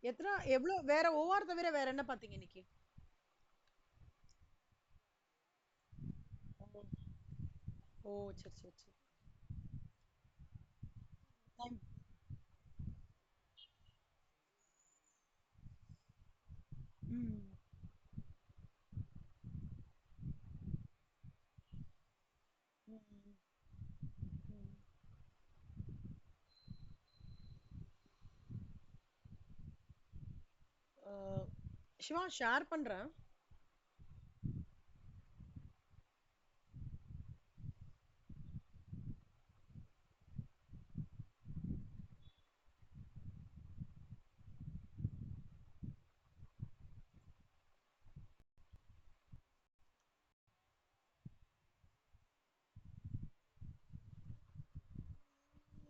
எத்தனை எவ்வளோ வேற OR தவிர வேற என்ன பார்த்தீங்க இன்னைக்கு? ஓ சரி சரி சரி. டைம். ம். ம். ம். அஹ், சிவா ஷேர் பண்றேன்.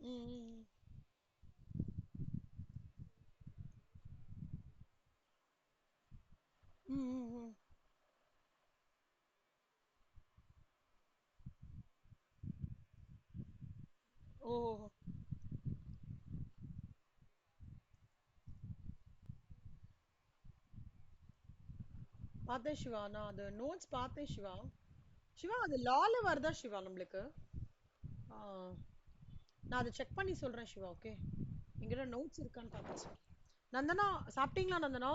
ம். ம். ம். ம். ம். ஓ பார்த்தேன் சிவா, நான் அது நோட்ஸ் பார்த்தேன் சிவா. சிவா அது லால வருதா சிவா நம்மளுக்கு? ஆ, நான் அதை செக் பண்ணி சொல்றேன் சிவா. ஓகே, எங்கிட்ட நோட்ஸ் இருக்கான்னு பார்த்து. நந்தனா சாப்பிட்டீங்களா நந்தனா?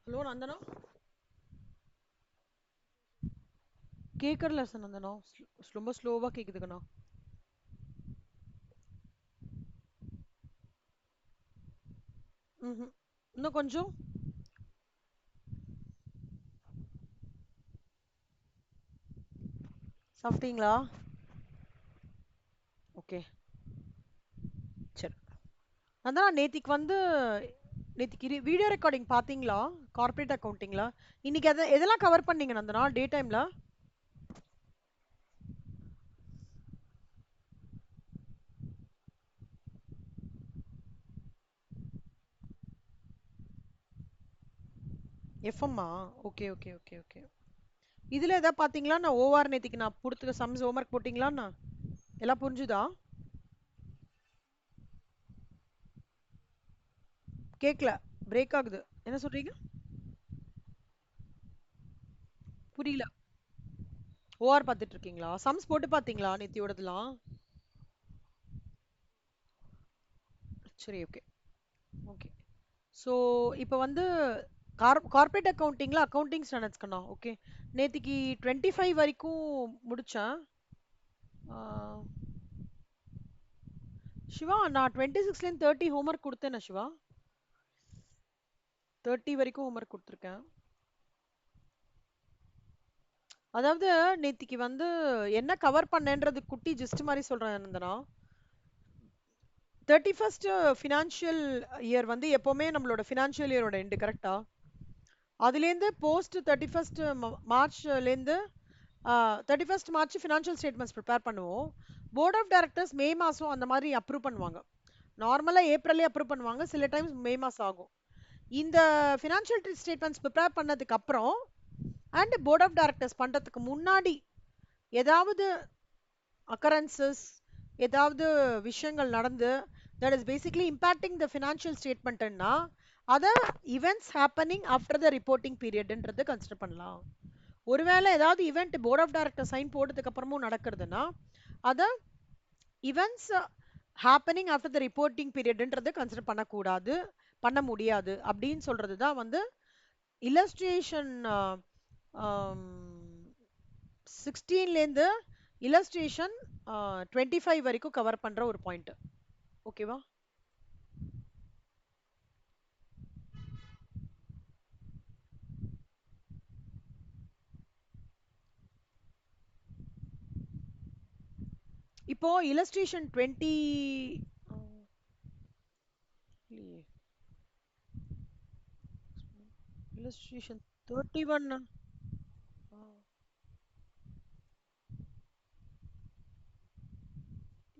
ஹலோ நந்தனா. கேட்கறல சார் நந்தனா. ரொம்ப ஸ்லோவா கேக்குதுங்கண்ணா. ம். இன்னும் கொஞ்சம். சாப்பிட்டீங்களா? ஓகே சரி. அதான் நேத்திக்கு வந்து நேத்திக்கு வீடியோ ரெக்கார்டிங் பார்த்தீங்களா? கார்ப்பரேட் அக்கவுண்டிங்ல இன்னைக்கு எதெல்லாம் கவர் பண்ணீங்க நந்தனா டே டைம்ல? எஃப்எம்மா? Okay okay okay okay. இதுல எதாவது பாத்தீங்களா? நான் ஓஆர் நேத்திக்கு நான் கொடுத்துக்க சம்ஸ் ஹோம்ஒர்க் போட்டீங்களாண்ணா? எல்லாம் புரிஞ்சுதா? கேக்கல, பிரேக் ஆகுது. என்ன சொல்றீங்க? புரியல. ஓஆர் பார்த்துட்டு இருக்கீங்களா? சம்ஸ் போட்டு பாத்தீங்களா நேத்தியோடதுலாம்? சரி ஓகே ஓகே. ஸோ இப்போ வந்து கார்ப்பரேட் அக்கவுண்டிங்ல அக்கவுண்டிங் ஸ்டாண்டர்ட்ஸ்க்கண்ணா. ஓகே, நேத்திக்கு 25 வரைக்கும் முடிச்சேன். ஆ, சிவா நான் 26லேருந்து 30 ஹோம்ஒர்க் கொடுத்தேனா சிவா? 30 வரைக்கும் ஹோம்ஒர்க் கொடுத்துருக்கேன். அதாவது நேத்திக்கு வந்து என்ன கவர் பண்ணேன்றது குட்டி ஜஸ்ட் மாதிரி சொல்றேன் நந்தனா. 31st ஃபினான்ஷியல் இயர் வந்து எப்பவுமே நம்மளோட ஃபினான்ஷியல் இயரோட எண்டு கரெக்டா? அதுலேருந்து post 31st மார்ச்லேருந்து 31st March financial statements prepare பண்ணுவோம். போர்ட் ஆஃப் டைரக்டர்ஸ் மே மாதம் அந்த மாதிரி அப்ரூவ் பண்ணுவாங்க. நார்மலாக ஏப்ரல்லே அப்ரூவ் பண்ணுவாங்க, சில டைம்ஸ் மே மாதம் ஆகும். இந்த ஃபினான்ஷியல் ஸ்டேட்மெண்ட்ஸ் ப்ரிப்பேர் பண்ணதுக்கு அப்புறம் அண்ட் போர்ட் ஆஃப் டைரக்டர்ஸ் பண்ணுறதுக்கு முன்னாடி ஏதாவது அக்கரன்சஸ், ஏதாவது விஷயங்கள் நடந்து that is basically impacting the financial ஸ்டேட்மெண்ட்னா அதை events happening after the reporting பீரியட்ன்றது கன்சிடர் பண்ணலாம். ஒருவேளை ஏதாவது event board of director sign போட்டதுக்கு அப்புறமும் நடக்கிறதுனா அதை events happening after the reporting பீரியட்ன்றது கன்சிடர் பண்ணக்கூடாது, பண்ண முடியாது அப்படின்னு சொல்றது தான் வந்து இல்லஸ்ட்ரேஷன் 16லேருந்து இல்லஸ்ட்ரேஷன் 25 வரைக்கும் கவர் பண்ற ஒரு பாயிண்ட். ஓகேவா? இப்போ இல்லஸ்ட்ரேஷன் 20 இல்லஸ்ட்ரேஷன் 31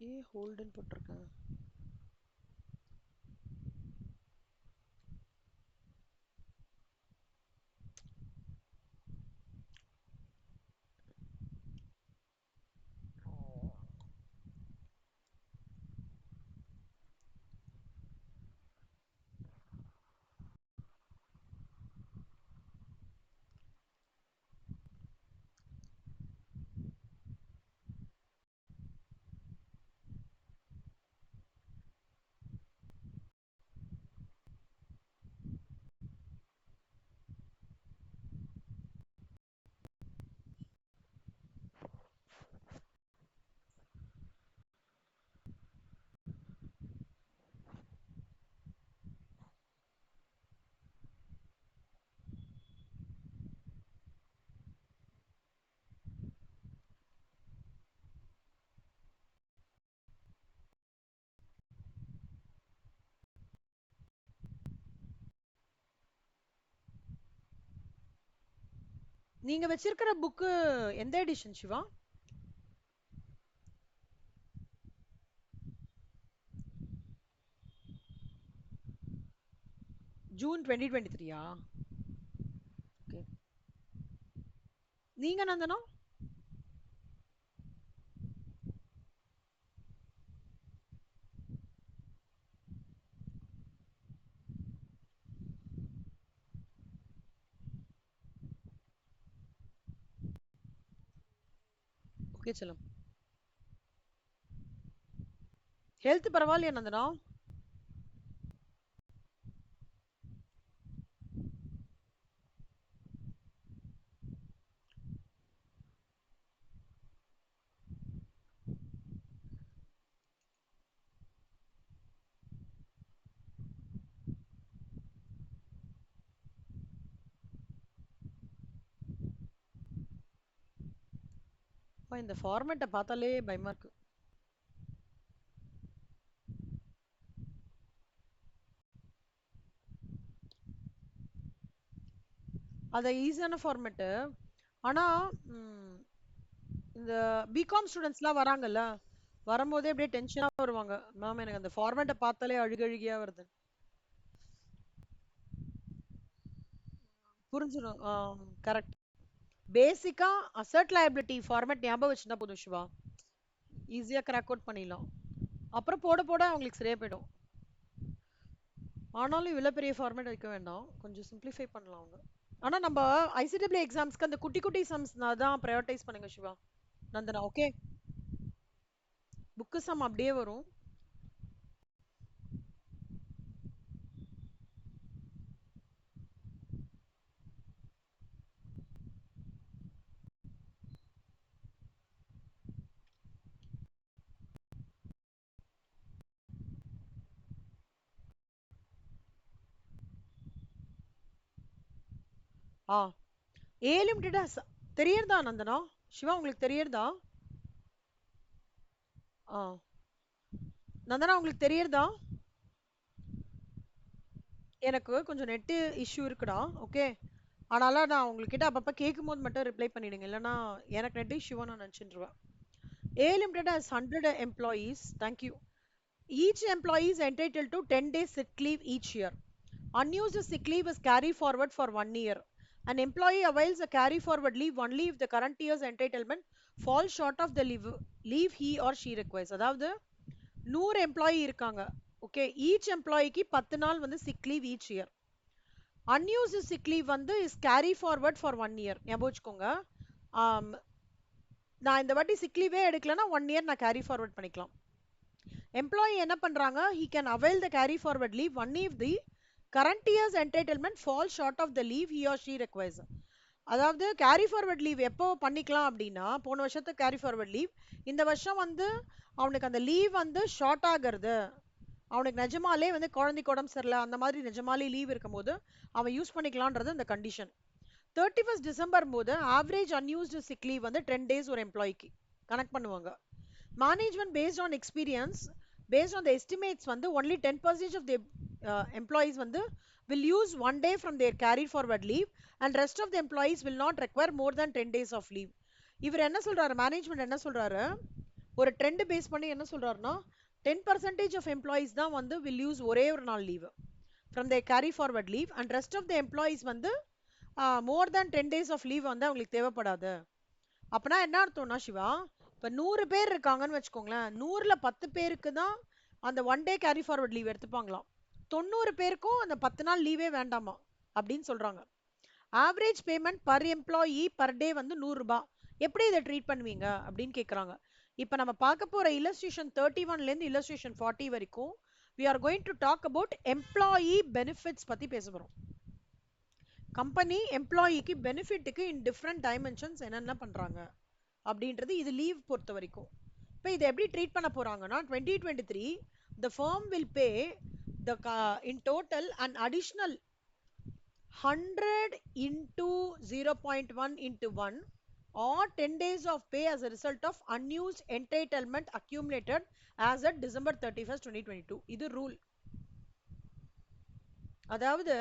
ஏ ஹோல்டுன்னு போட்டிருக்கேன். நீங்க வச்சிருக்கிற புக்கு எந்த எடிஷன் சிவா? ஜூன் 2023யா? ஓகே. நீங்க நந்தனா? ஓகே செல்லம். ஹெல்த் பரவாயில்லையா நந்தனா? அப்பா, இந்த ஃபார்மேட்டை பார்த்தாலே பயமா இருக்கு. அது ஈஸியான ஃபார்மேட்டு. ஆனா ம், இந்த பிகாம் ஸ்டூடெண்ட்ஸ்லாம் வராங்கல்ல, வரும்போதே அப்படியே டென்ஷனா வருவாங்க. மேம் எனக்கு அந்த ஃபார்மேட்டை பார்த்தாலே அழுகழுகியா வருது. புரிஞ்சிடும். கரெக்ட். பேசிக்கா அசர்ட் லயபிலிட்டி ஃபார்மேட் ஞாபகம் வச்சுருந்தா போதும் சிவா. ஈஸியா கிராக் அவுட் பண்ணிடலாம். அப்புறம் போட போட அவங்களுக்கு சரியா போயிடும். ஆனாலும் இவ்வளவு பெரிய ஃபார்மேட் வைக்க வேண்டாம், கொஞ்சம் சிம்பிளிஃபை பண்ணலாம் அவங்க. ஆனா நம்ம ஐசிடபிள்யூ எக்ஸாம்ஸ்க்கு அந்த குட்டி குட்டி சம்ஸ் தான் ப்ரையாரிட்டைஸ் பண்ணுங்க Siva. Nandhana okay. Book sum அப்படியே வரும். ஆ ஏ லிமிட்டடா தெரியறதா நந்தனா? சிவா உங்களுக்கு தெரியறதா? ஆ நந்தனா உங்களுக்கு தெரியறதா? எனக்கு கொஞ்சம் நெட்டு இஷ்யூ இருக்குடா. ஓகே. அதனால நான் உங்ககிட்ட அப்பப்ப கேட்கும்போது மட்டும் ரிப்ளை பண்ணிடுங்க, இல்லைன்னா எனக்கு நெட் இஷ்யூவா நான் நினச்சிட்டுருவேன். A Limited has 100 employees. Thank you. Each employee is entitled to 10 days sick leave each year. Unused sick leave is carried forward for 1 year. An employee avails a carry forward leave only if the current year's entitlement falls short of the leave he or she requires. அதாவது 100 employee இருக்காங்க. Okay, each எம்ப்ளாயிக்கு 10 நாள் வந்து sick leave each year. Unused sick leave வந்து is carry forward for 1 year. ஞாபகம் வச்சுக்கோங்க. ஆம், நான் இந்த வாட்டி சிக் லீவே எடுக்கலன்னா 1 இயர் நான் கேரி ஃபார்வர்ட் பண்ணிக்கலாம். எம்ப்ளாயி என்ன பண்றாங்க, he can avail the carry forward leave only if the current year's entitlement falls short of the leave he or she requires. அதாவது கேரி ஃபார்வர்ட் லீவ் எப்போ பண்ணிக்கலாம் அப்படின்னா, போன வருஷத்துக்கு கேரி ஃபார்வர்ட் லீவ் இந்த வருஷம் வந்து அவனுக்கு அந்த லீவ் வந்து ஷார்ட் ஆகிறது, அவனுக்கு நிஜமாலே வந்து குழந்தைக்கு உடம்பு சரியில்லை அந்த மாதிரி நிஜமாலே லீவ் இருக்கும்போது அவன் யூஸ் பண்ணிக்கலான்றது அந்த கண்டிஷன். 31st டிசம்பர் போது ஆவரேஜ் அன்யூஸ்டு சிக் லீவ் வந்து 10 டேஸ் ஒரு எம்ப்ளாய்க்கு கனெக்ட் பண்ணுவாங்க. Management based on experience, based on the estimates வந்து only 10% of the employees வந்து will use 1 day from their carried forward leave and rest of the employees will not require more than 10 days of leave. இவர் என்ன சொல்றாரு, management என்ன சொல்றாரு, ஒரு trend base பண்ணி என்ன சொல்றாருன்னா 10% of employees தான் வந்து will use ஒரே ஒரு நாள் leave from their carry forward leave and rest of the employees வந்து more than 10 days of leave வந்து அவங்களுக்கு தேவைப்படாது. அப்பனா என்ன அர்த்தம்னா சிவா, இப்ப 100 பேர் இருக்காங்கன்னு வச்சுக்கோங்களேன், 100ல 10 பேருக்கு தான் அந்த 1 டே கேரி ஃபார்வர்ட் லீவ் எடுத்துப்பாங்களாம். 90 பேருக்கும் அந்த 10 நாள் லீவே வேண்டாமா அப்படின்னு சொல்றாங்க. Average payment per employee per day வந்து 100 ரூபாய். எப்படி இதை ட்ரீட் பண்ணுவீங்க அப்படின்னு கேக்குறாங்க. இப்ப நம்ம பார்க்க போற illustration 31ல இருந்து illustration 40 வரைக்கும் we are going to talk about employee benefits பத்தி பேச போறோம். கம்பெனி எம்ப்ளாயிக்கு பெனிஃபிட்டுக்கு இன் டிஃப்ரெண்ட் டைமென்ஷன்ஸ் என்னென்ன பண்றாங்க அப்படின்றது இது லீவ் பொறுத்த வரைக்கும். இப்போ இதை எப்படி ட்ரீட் பண்ண போறாங்கன்னா 2023 the firm will pay the in total an additional 100 into 0.1 into 1 or 10 days of pay as a result of unused entitlement accumulated as at December 31st 2022. இது ரூல். அதாவது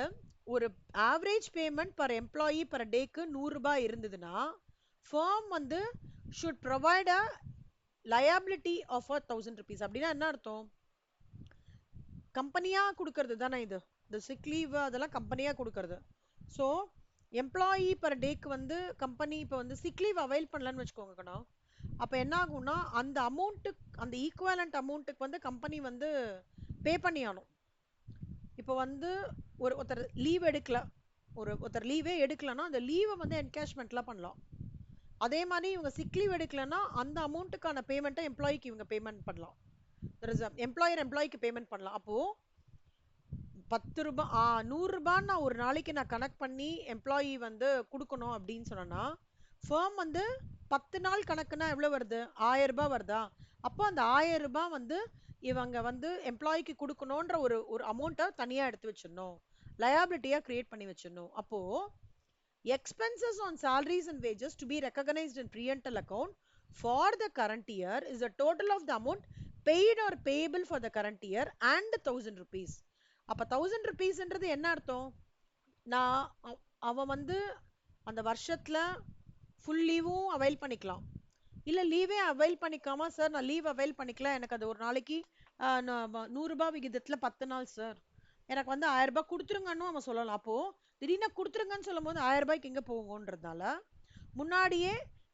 ஒரு average payment per employee per டேக்கு 100 ரூபாய் இருந்ததுன்னா firm வந்து should provide a liability of 1000 rupees. அப்படின்னா என்ன அர்த்தம்? கம்பெனியா கொடுக்கறது தானே இது. இந்த சிக் லீவ் அதெல்லாம் கம்பெனியா கொடுக்கறது. ஸோ எம்ப்ளாயி பர் டேக்கு வந்து கம்பெனி இப்போ வந்து சிக் லீவ் அவைல் பண்ணலன்னு வச்சுக்கோங்க கண்ணா. அப்போ என்ன ஆகும்னா அந்த அமௌண்ட்டுக்கு அந்த ஈக்குவலண்ட் அமௌண்ட்டுக்கு வந்து கம்பெனி வந்து பே பண்ணியானும். இப்போ வந்து ஒருத்தர் லீவ் எடுக்கல, ஒருத்தர் லீவே எடுக்கலன்னா அந்த லீவை வந்து என்கேஷ்மெண்ட்லாம் பண்ணலாம். அதே மாதிரி இவங்க சிக் லீவ் எடுக்கலன்னா அந்த அமௌண்ட்டுக்கான பேமெண்ட்டை எம்ப்ளாய்க்கு இவங்க பேமெண்ட் பண்ணலாம். எம்ப்ளாயர் எம்ப்ளாய்க்கு பேமெண்ட் பண்ணலாம். அப்போ 10 ரூபாய் 100 ரூபான்னு நான் ஒரு நாளைக்கு நான் கனெக்ட் பண்ணி எம்ப்ளாயி வந்து கொடுக்கணும் அப்படின்னு சொன்னா ஃபர்ம் வந்து 10 நாள் கணக்குனா எவ்வளவு வருது? 1000 ரூபாய் வருதா? அப்போ அந்த 1000 ரூபாய் வந்து இவங்க வந்து எம்ப்ளாய்க்கு கொடுக்கணும்ன்ற ஒரு ஒரு அமௌண்ட்டை தனியா எடுத்து வச்சிடணும், லயபிலிட்டியா கிரியேட் பண்ணி வச்சிடணும். அப்போ expenses on salaries and wages to be recognized in pre-rental account for the current year is the total of the amount paid or payable for the current year and 1000 rupees. அப்ப 1000 rupeesன்றது என்ன அர்த்தம்? நான் அவன் வந்து அந்த வருஷத்துல ஃபுல் லீவும் அவைல் பண்ணிக்கலாம், இல்ல லீவே அவைல் பண்ணிக்காம சார் நான் லீவ் அவைல் பண்ணிக்கல, எனக்கு அது ஒரு நாளைக்கு 100 ரூபாய் விகிதத்துல 10 நாள் சார், எனக்கு வந்து 1000 ரூபாய் கொடுத்துருங்கன்னு அவன் சொல்லலாம். அப்போ திடீர்னு கொடுத்துருங்கன்னு சொல்லும் போது 1000 ரூபாய்க்கு எங்க போகும்ன்றதுனால முன்னாடியே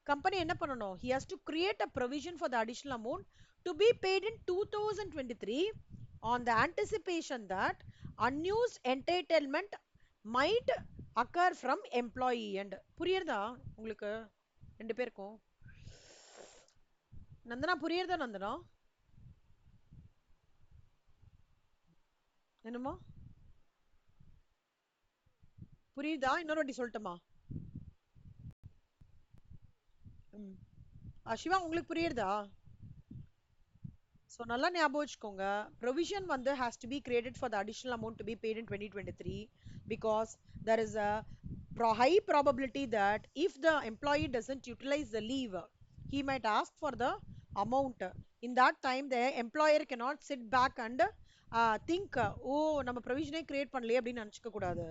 கம்பெனி என்ன பண்ணணும்? he has to create a provision for the additional amount to be paid in 2023 on the anticipation that unused entitlement might occur from employee end. புரியுறதா உங்களுக்கு ரெண்டு பேருக்கும்? நந்தனா புரியுறதா? நந்தனா என்னமா புரியுதா? இன்னொரு வாட்டி சொல்லட்டுமா? சிவா உங்களுக்கு புரியுறதா? ஸோ நல்லா ஞாபகம் வச்சுக்கோங்க, ப்ரொவிஷன் வந்து has to be created for the additional amount to be paid in 2023 because there is a high probability that if the employee doesn't utilize the leave, he might ask for the amount. In that time the employer cannot sit back and think ஓ நம்ம ப்ரொவிஷனே create பண்ணலையே அப்படின்னு நினச்சிக்க கூடாது.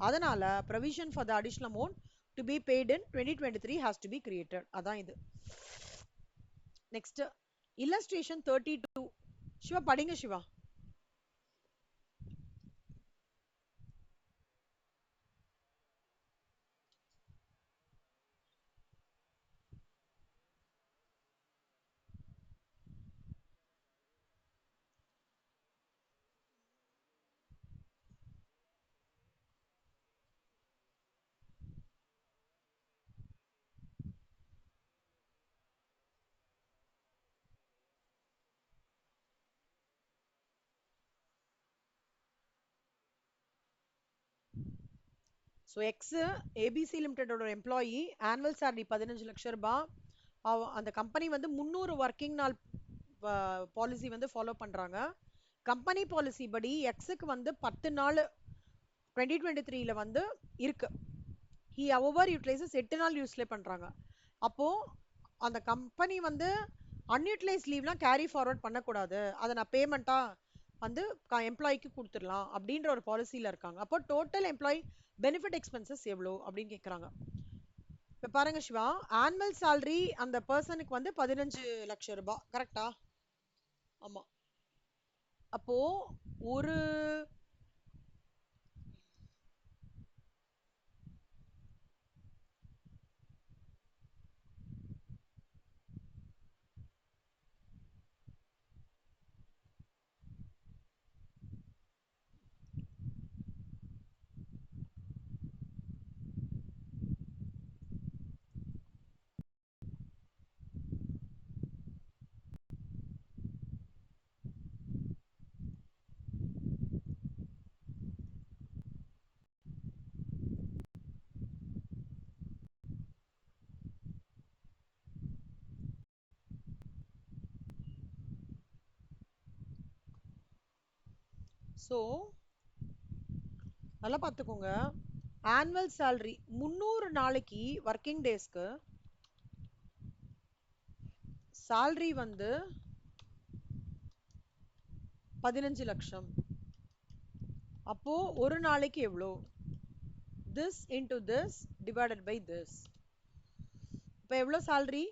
அதனால provision for the additional amount to be paid in 2023 has to be created. அதான் இது. Next illustration 32. Shiva படிங்க Shiva. So X ABC லிமிடெடோட எம்ப்ளாயி ஆனுவல் சேலரி 15 லட்சம் ரூபாய். அந்த கம்பெனி வந்து 300 ஒர்க்கிங் நாள் பாலிசி வந்து ஃபாலோ பண்றாங்க. கம்பெனி பாலிசி படி எக்ஸுக்கு வந்து 10 நாள் 2023ல வந்து இருக்கு. ஹி ஓவர் யூட்டிலைசஸ் 8 நாள் யூஸ்ல பண்றாங்க. அப்போ அந்த கம்பெனி வந்து அன்யூட்டிலைஸ் லீவ்லாம் கேரி ஃபார்வர்ட் பண்ணக்கூடாது, அதை நான் பேமெண்ட்டா வந்து எம்ப்ளாய்க்கு கொடுத்துடலாம் அப்படின்ற ஒரு பாலிசியில இருக்காங்க. அப்போ டோட்டல் எம்ப்ளாயி பெனிஃபிட் எக்ஸ்பென்சஸ் எவ்வளோ அப்படின்னு கேட்குறாங்க. இப்போ பாருங்க சிவா, ஆனுவல் சேலரி அந்த பர்சனுக்கு வந்து 15 லட்சம் ரூபாய் கரெக்டா? ஆமா. அப்போ ஒரு ஸோ நல்லா பார்த்துக்கோங்க, ஆனுவல் சேலரி 300 நாளைக்கு ஒர்க்கிங் டேஸ்க்கு சேலரி வந்து 15 லட்சம். அப்போ ஒரு நாளைக்கு எவ்வளோ? this into this divided by this. இப்போ எவ்வளோ salary?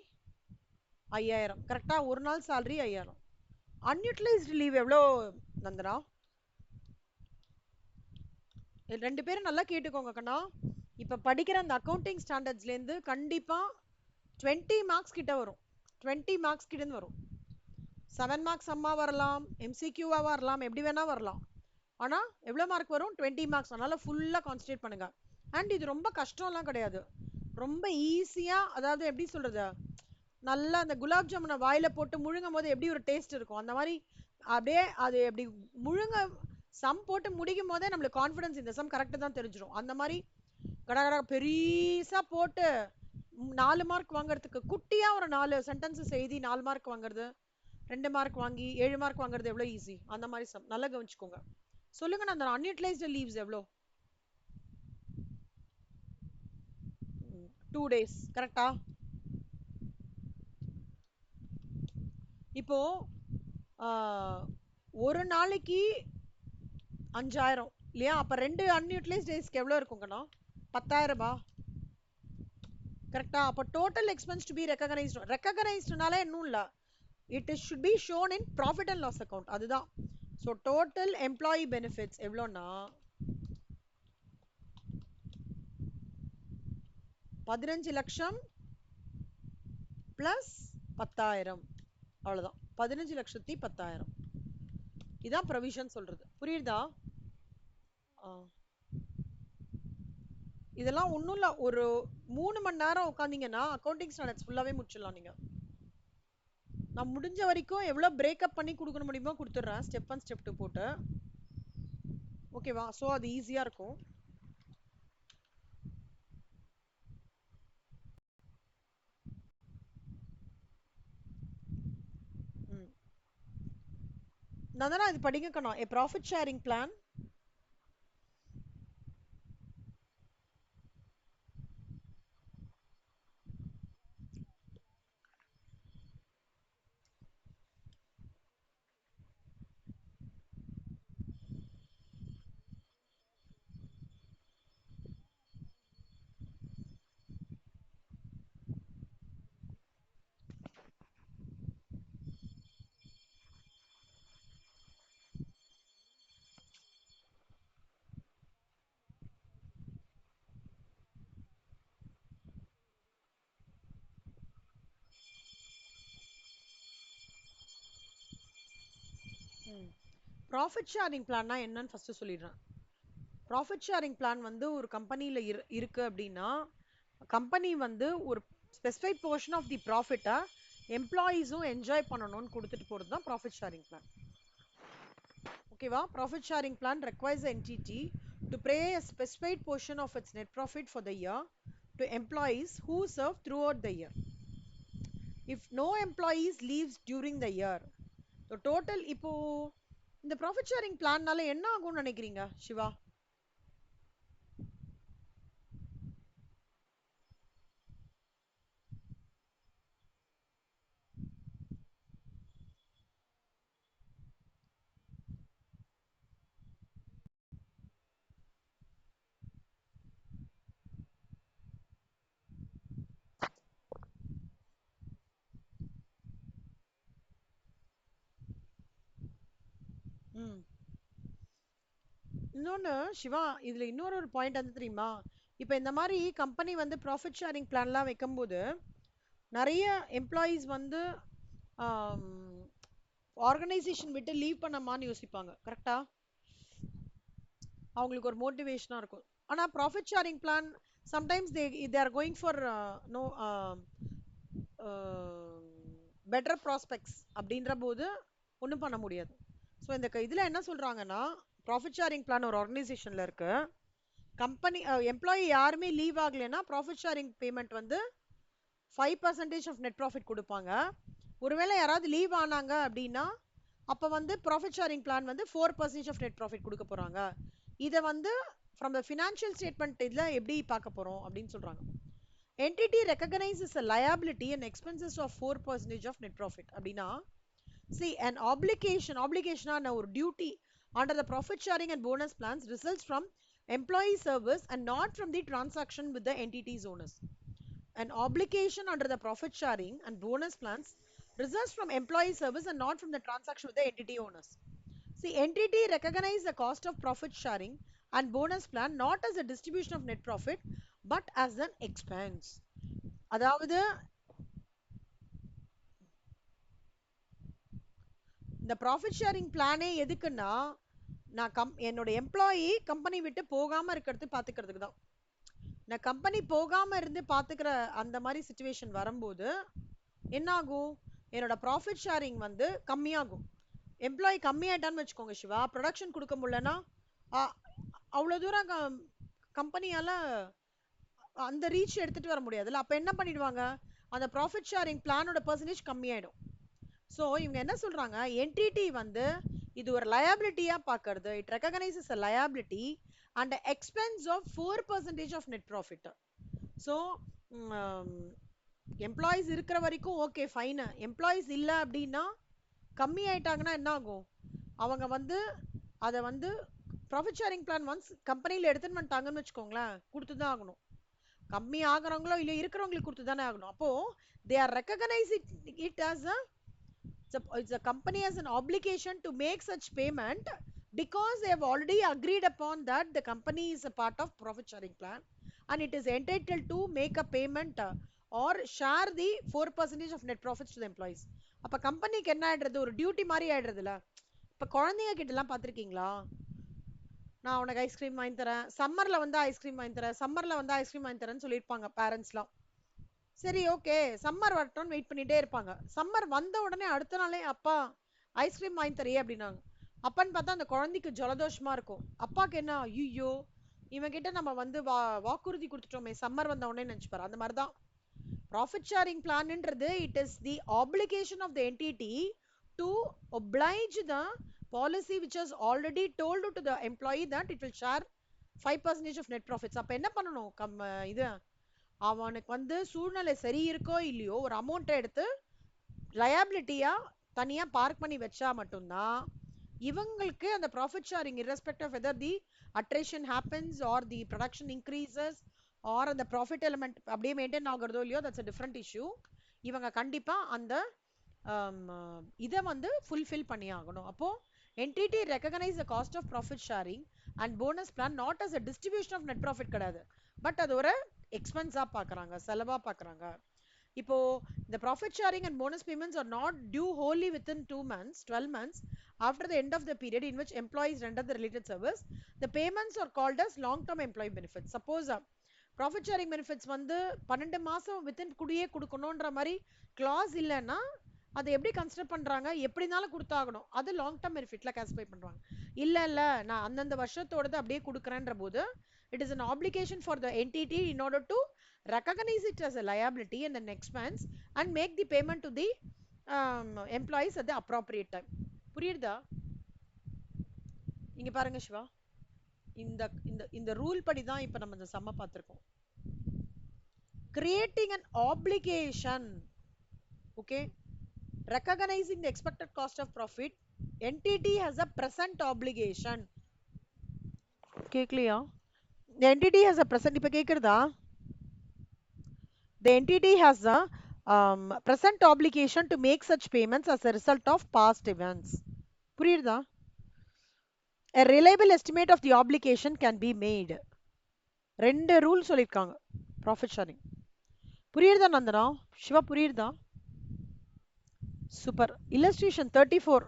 5000. கரெக்டா? ஒரு நாள் salary 5000. அன்யூட்டிலைஸ்டு லீவ் எவ்வளோ நந்தனா? ரெண்டு பேரும் நல்லா கேட்டுக்கோங்க கண்ணா. இப்போ படிக்கிற அந்த அக்கௌண்டிங் ஸ்டாண்டர்ட்ஸ்லேருந்து கண்டிப்பாக 20 மார்க்ஸ் கிட்ட வரும். 20 மார்க்ஸ் கிட்ட வரும். 7 மார்க்ஸ் அம்மா வரலாம், எம்சிக்யூவாக வரலாம், எப்படி வேணா வரலாம். ஆனால் எவ்வளோ மார்க் வரும்? 20 மார்க்ஸ். அதனால் ஃபுல்லாக கான்சன்ட்ரேட் பண்ணுங்க. அண்ட் இது ரொம்ப கஷ்டம்லாம் கிடையாது, ரொம்ப ஈஸியாக. அதாவது எப்படி சொல்கிறது, நல்லா அந்த குலாப் ஜாமுனை வாயில் போட்டு முழுங்கும் போது எப்படி ஒரு டேஸ்ட் இருக்கும், அந்த மாதிரி அப்படியே அது எப்படி முழுங்க சம் போட்டு முடிக்கும் போதே நம்மளுக்கு கான்ஃபிடன்ஸ் இந்த சம் கரெக்டாக தான் தெரிஞ்சிடும். அந்த மாதிரி கடகட பெருசாக போட்டு 4 மார்க் வாங்குறதுக்கு குட்டியாக ஒரு 4 சென்டென்சஸ் எழுதி 4 மார்க் வாங்குறது, 2 மார்க் வாங்கி 7 மார்க் வாங்குறது எவ்வளோ ஈஸி. அந்த மாதிரி சம் நல்லா கவனிச்சுக்கோங்க. சொல்லுங்க, நான் அந்த அன்யூட்டிலைஸ்டு லீவ்ஸ் எவ்வளோ? 2 days. கரெக்டா? இப்போ ஒரு நாளைக்கு 5000 இல்லையா? அப்ப 2 அன்யூட்டிலைஸ்ட் டேஸ்க்கு எவ்வளோ இருக்குங்கண்ணா? 10000. கரெக்டா? அப்போ total expense to be recognised. ரெக்கக்னைஸ்டுனால இன்னும் இல்லை, it should be shown in profit and loss account. அதுதான். ஸோ டோட்டல் எம்ப்ளாயி பெனிஃபிட்ஸ் எவ்வளோன்னா 15 லட்சம் பிளஸ் 10000. அவ்வளோதான், 15,10,000. இதான் ப்ரொவிஷன் சொல்றது. புரியுதா? இதெல்லாம் ஒன்றும் இல்லை, ஒரு 3 மணி நேரம் உட்காந்தீங்கன்னா அக்கௌண்டிங் ஸ்டாண்டர்ட்ஸ் ஃபுல்லாகவே முடிச்சிடலாம் நீங்கள். நான் முடிஞ்ச வரைக்கும் எவ்வளோ பிரேக்கப் பண்ணி கொடுக்க முடியுமோ கொடுத்துட்றேன், ஸ்டெப் 1 ஸ்டெப் 2 போட்டு. ஓகேவா? ஸோ அது ஈஸியாக இருக்கும். நான் தானே இது படிக்கணும். A profit sharing plan. Profit sharing பிளான்னா என்னன்னு ஃபர்ஸ்ட் சொல்லிடுறேன். ப்ராஃபிட் ஷேரிங் பிளான் வந்து ஒரு கம்பெனியில் இருக்கு அப்படின்னா, கம்பெனி வந்து ஒரு ஸ்பெசிஃபைட் போர்ஷன் ஆஃப் தி ப்ராஃபிட்டை எம்ப்ளாயீஸும் என்ஜாய் பண்ணணும்னு கொடுத்துட்டு போகிறது தான் ப்ராஃபிட் ஷேரிங் பிளான். ஓகேவா? Profit sharing plan requires the entity to pay a specified portion of its net profit for the year to employees who serve throughout the year. If no employees leaves during the year, the total. இப்போ இந்த profit sharing பிளான்னால என்ன ஆகும்னு நினைக்கிறீங்க சிவா? இன்னொன்று சிவா, இதில் இன்னொரு point வந்து தெரியுமா? இப்போ இந்த மாதிரி கம்பெனி வந்து ப்ராஃபிட் ஷேரிங் பிளான்லாம் வைக்கும்போது நிறைய எம்ப்ளாயீஸ் வந்து ஆர்கனைசேஷன் விட்டு லீவ் பண்ணமான்னு யோசிப்பாங்க. கரெக்டா? அவங்களுக்கு ஒரு மோட்டிவேஷனாக இருக்கும். ஆனால் profit sharing plan sometimes they are going for no better prospects அப்படின்ற போது ஒன்றும் பண்ண முடியாது. ஸோ இந்த இதில் என்ன சொல்கிறாங்கன்னா, ப்ராஃபிட் ஷேரிங் பிளான் ஒரு ஆர்கனைசேஷனில் இருக்கு, கம்பெனி எம்ப்ளாயி யாருமே லீவ் ஆகலைன்னா ப்ராஃபிட் ஷேரிங் பேமெண்ட் வந்து 5% ஆஃப் நெட் ப்ராஃபிட் கொடுப்பாங்க. ஒருவேளை யாராவது லீவ் ஆனாங்க அப்படின்னா அப்போ வந்து ப்ராஃபிட் ஷேரிங் பிளான் வந்து 4% ஆஃப் நெட் ப்ராஃபிட் கொடுக்க போகிறாங்க. இதை வந்து ஃப்ரம் த ஃபினான்ஷியல் ஸ்டேட்மெண்ட் இதில் எப்படி பார்க்க போகிறோம் அப்படின்னு சொல்கிறாங்க. entity recognizes a liability and expenses of 4% of net profit. அப்படின்னா see, an obligation or ஒரு duty under the profit sharing and bonus plans results from employee service and not from the transaction with the entity's owners. An obligation under the profit sharing and bonus plans results from employee service and not from the transaction with the entity owners. See, entity recognize the cost of profit sharing and bonus plan not as a distribution of net profit but as an expense. அதாவது இந்த profit sharing பிளானே எதுக்குன்னா நான் என்னோட employee company விட்டு போகாம இருக்கிறது பாத்துக்கிறதுக்கு தான். நான் கம்பெனி போகாம இருந்து பாத்துக்கிற அந்த மாதிரி சுச்சுவேஷன் வரும்போது என்ன ஆகும், என்னோட ப்ராஃபிட் ஷேரிங் வந்து கம்மியாகும். எம்ப்ளாயி கம்மியாயிட்டான்னு வச்சுக்கோங்க சிவா, ப்ரொடக்ஷன் கொடுக்க முடியலன்னா அவ்வளோ தூரம் கம்பெனியால அந்த ரீச் எடுத்துட்டு வர முடியாதுல்ல. அப்ப என்ன பண்ணிடுவாங்க, அந்த ப்ராஃபிட் ஷேரிங் பிளானோட பெர்சன்டேஜ் கம்மியாயிடும். ஸோ இவங்க என்ன சொல்றாங்க, என்டிடி வந்து இது ஒரு லயபிலிட்டியா பாக்குறது. It recognises a liability and expense of 4% of net profit. So employees இருக்கிற வரைக்கும் ஓகே ஃபைன். எம்ப்ளாயிஸ் இல்லை அப்படின்னா கம்மி ஆயிட்டாங்கன்னா என்ன ஆகும், அவங்க வந்து அதை வந்து ப்ராஃபிட் ஷேரிங் பிளான் ஒன்ஸ் கம்பெனியில் எடுத்துன்னு வந்துட்டாங்கன்னு வச்சுக்கோங்களேன், கொடுத்து தான் ஆகணும். கம்மி ஆகுறவங்களோ இல்லை இருக்கிறவங்களுக்கு கொடுத்து தானே ஆகணும். அப்போ they are recognising it as a it's a company has an obligation to make such payment because they have already agreed upon that the company is a part of profit sharing plan and it is entitled to make a payment or share the 4% of net profits to the employees. அப்ப கம்பெனிக்கு என்ன ஆயிடுறது, ஒரு duty மாதிரி ஆயிடுறதுல. இப்ப குழந்தைங்க கிட்ட எல்லாம் பாத்திருக்கீங்களா, நான் உனக்கு ஐஸ்கிரீம் வாங்கி தரேன், சம்மர்ல வந்து ஐஸ்கிரீம் வாங்கி தரேன், சம்மர்ல வந்து ஐஸ்கிரீம் வாங்கி தரேன்னு சொல்லியிருப்பாங்க பேரண்ட்ஸ்லாம். சரி ஓகே சம்மர் வரட்டும்னு வெயிட் பண்ணிட்டே இருப்பாங்க. சம்மர் வந்த உடனே அடுத்த நாளே அப்பா ஐஸ்கிரீம் வாங்கி தரையே அப்படின்னாங்க. அப்பன்னு பார்த்தா அந்த குழந்தைக்கு ஜலதோஷமா இருக்கும். அப்பாக்கு என்ன, ஐயோ இவன் கிட்ட நம்ம வந்து வாக்குறுதி கொடுத்துட்டோமே சம்மர் வந்த உடனே நினைச்சுப்பாரு. அந்த மாதிரிதான் ப்ராஃபிட் ஷேரிங் பிளான்ன்றது. It is the obligation of the entity to oblige the policy which has already told to the employee that it will share 5% of net profits. அப்ப என்ன பண்ணணும், இது அவனுக்கு வந்து சூழ்நிலை சரி இருக்கோ இல்லையோ ஒரு அமௌண்ட்டை எடுத்து லயபிலிட்டியா தனியா பார்க் பண்ணி வச்சா மட்டும்தான் இவங்களுக்கு அந்த profit sharing irrespective of whether the attrition happens or the production increases or அந்த ப்ராஃபிட் எலிமெண்ட் அப்படியே மெயின்டைன் ஆகுறதோ இல்லையோ, தட்ஸ் a different issue. இவங்க கண்டிப்பா அந்த இதை வந்து ஃபுல்ஃபில் பண்ணி ஆகணும். அப்போ entity recognize the cost of profit sharing and bonus plan not as a distribution of net profit கிடையாது, பட் அது ஒரு எக்ஸ்பென்ஸா பாக்குறாங்க, செலவா பாக்குறாங்க. இப்போ the profit sharing and bonus payments are not due wholly within 2 months 12 months after the end of the period in which employees render the related service. The payments are called as long term employee benefits. Suppose profit sharing benefits வந்து 12 மாசம் within குடியே கொடுக்கணும்ன்ற மாதிரி clause இல்லைன்னா அதை எப்படி consider பண்றாங்க, எப்படினாலும் கொடுத்தாகணும். அது லாங் டர்ம் பெனிஃபிட்ல கிளாசிஃபை பண்றாங்க. இல்ல இல்ல நான் அந்தந்த வருஷத்தோடது அப்படியே கொடுக்குறேன்ற போது it is an obligation for the entity in order to recognize it as a liability and an expense and make the payment to the employees at the appropriate time. புரியுதா? இங்க பாருங்க சிவா, இந்த இந்த இந்த ரூல் படி தான் இப்ப நம்ம இந்த சம்ம பார்த்திருக்கோம். creating an obligation, okay, recognizing the expected cost of profit, entity has a present obligation. கேக்கலையா? the entity has a present, இப்ப கேக்குறதா? the entity has a present obligation to make such payments as a result of past events. புரியுதா? a reliable estimate of the obligation can be made. ரெண்டு rule சொல்லிருக்காங்க profit sharing. புரியுதா நந்தனா? சிவா புரியுதா? Super. Illustration 34